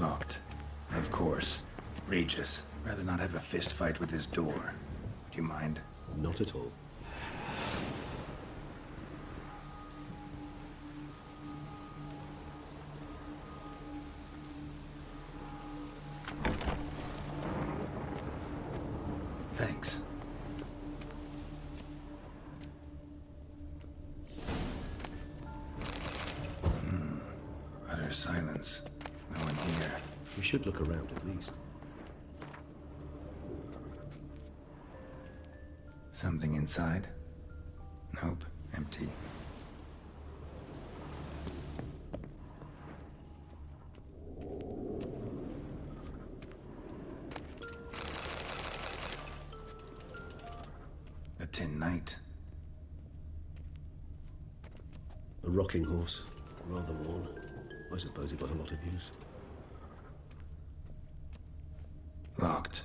Locked. Of course. Regis, rather not have a fist fight with this door. Would you mind? Not at all. Thanks. Utter silence. No one here. We should look around at least. Something inside? Nope, empty. A tin knight. A rocking horse. Rather worn. I suppose it got a lot of use. Locked.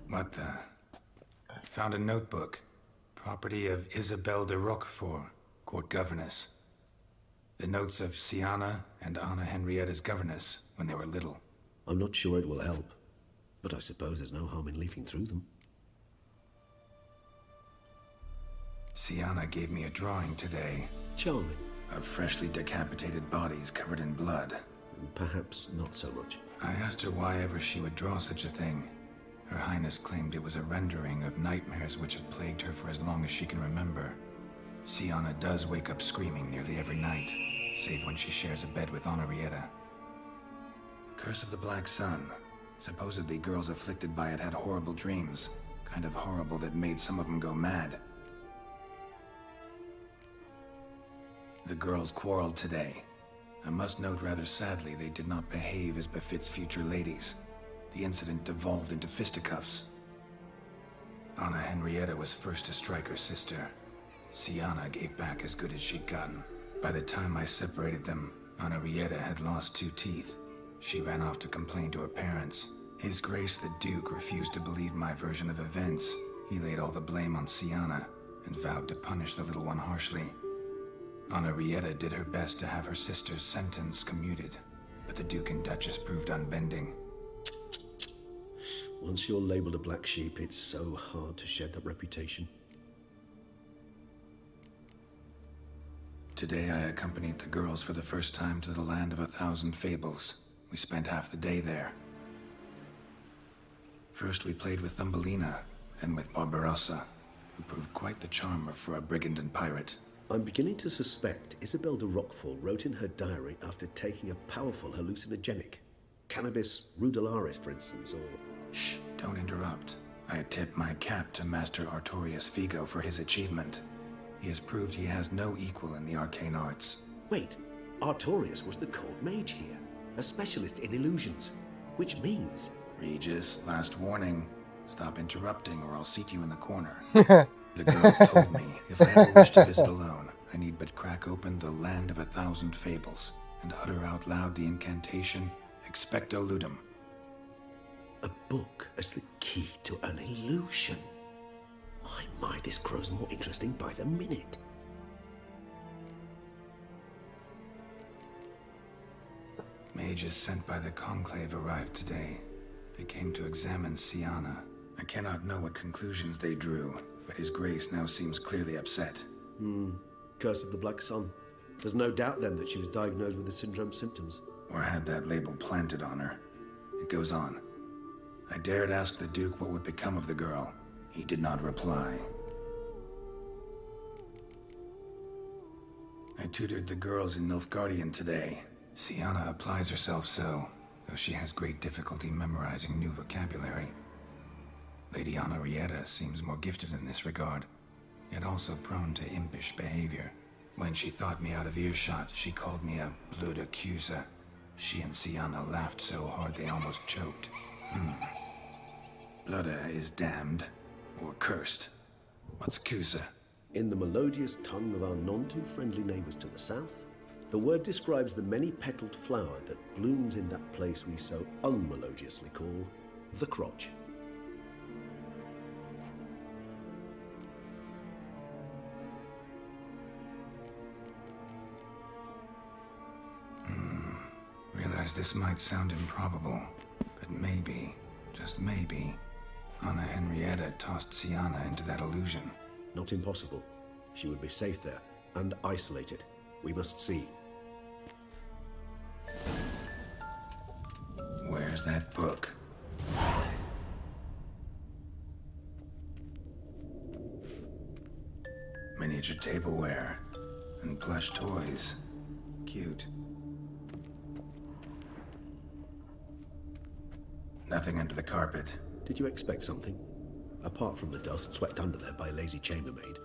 What the? Found a notebook. Property of Isabelle de Roquefort, court governess. The notes of Sienna and Anna Henrietta's governess when they were little. I'm not sure it will help, but I suppose there's no harm in leafing through them. Sienna gave me a drawing today. Charming. Of freshly decapitated bodies covered in blood. Perhaps not so much. I asked her why ever she would draw such a thing. Her Highness claimed it was a rendering of nightmares which have plagued her for as long as she can remember. Sienna does wake up screaming nearly every night, save when she shares a bed with Henrietta. Curse of the Black Sun. Supposedly girls afflicted by it had horrible dreams. Kind of horrible that made some of them go mad. The girls quarreled today. I must note rather sadly they did not behave as befits future ladies. The incident devolved into fisticuffs. Anna Henrietta was first to strike her sister. Sienna gave back as good as she'd gotten. By the time I separated them, Henrietta had lost 2 teeth. She ran off to complain to her parents. His Grace the Duke refused to believe my version of events. He laid all the blame on Sienna and vowed to punish the little one harshly. Anna Rieta did her best to have her sister's sentence commuted, but the Duke and Duchess proved unbending. Once you're labelled a black sheep, it's so hard to shed that reputation. Today I accompanied the girls for the first time to the land of 1,000 fables. We spent half the day there. First we played with Thumbelina, then with Barbarossa, who proved quite the charmer for a brigand and pirate. I'm beginning to suspect Isabel de Roquefort wrote in her diary after taking a powerful hallucinogenic. Cannabis rudularis, for instance, or... Shh, don't interrupt. I tip my cap to Master Artorius Figo for his achievement. He has proved he has no equal in the arcane arts. Wait, Artorius was the court mage here, a specialist in illusions, which means... Regis, last warning. Stop interrupting or I'll seat you in the corner. The girls told me if I ever wish to visit alone, I need but crack open the land of 1,000 fables and utter out loud the incantation Expecto Ludum. A book as the key to an illusion. My, this grows more interesting by the minute. Mages sent by the Conclave arrived today. They came to examine Siana. I cannot know what conclusions they drew, but His Grace now seems clearly upset. Curse of the Black Sun. There's no doubt then that she was diagnosed with the syndrome symptoms. Or had that label planted on her. It goes on. I dared ask the Duke what would become of the girl. He did not reply. I tutored the girls in Nilfgaardian today. Siana applies herself so, though she has great difficulty memorizing new vocabulary. Lady Anna Rieta seems more gifted in this regard, yet also prone to impish behavior. When she thought me out of earshot, she called me a blood accuser. She and Siana laughed so hard they almost choked. Blooda is damned, or cursed. What's Cusa? In the melodious tongue of our none-too-friendly neighbours to the south, the word describes the many-petalled flower that blooms in that place we so unmelodiously call the crotch. Realize this might sound improbable, but maybe, just maybe, Anna Henrietta tossed Siana into that illusion. Not impossible. She would be safe there, and isolated. We must see. Where's that book? Miniature tableware and plush toys. Cute. Nothing under the carpet. Did you expect something? Apart from the dust swept under there by a lazy chambermaid.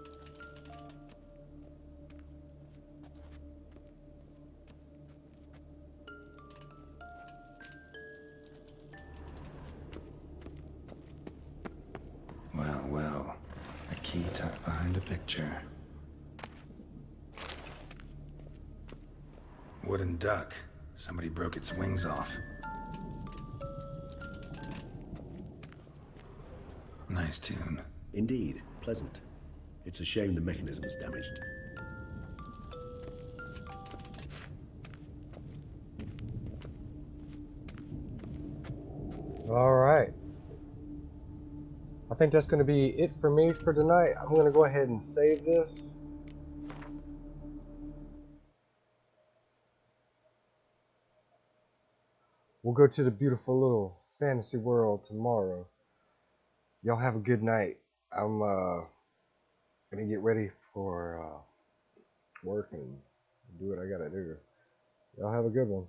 Well, well. A key tucked behind a picture. Wooden duck. Somebody broke its wings off. Nice tune. Indeed, pleasant. It's a shame the mechanism is damaged. All right. I think that's going to be it for me for tonight. I'm going to go ahead and save this. We'll go to the beautiful little fantasy world tomorrow. Y'all have a good night. I'm gonna get ready for work and do what I gotta do. Y'all have a good one.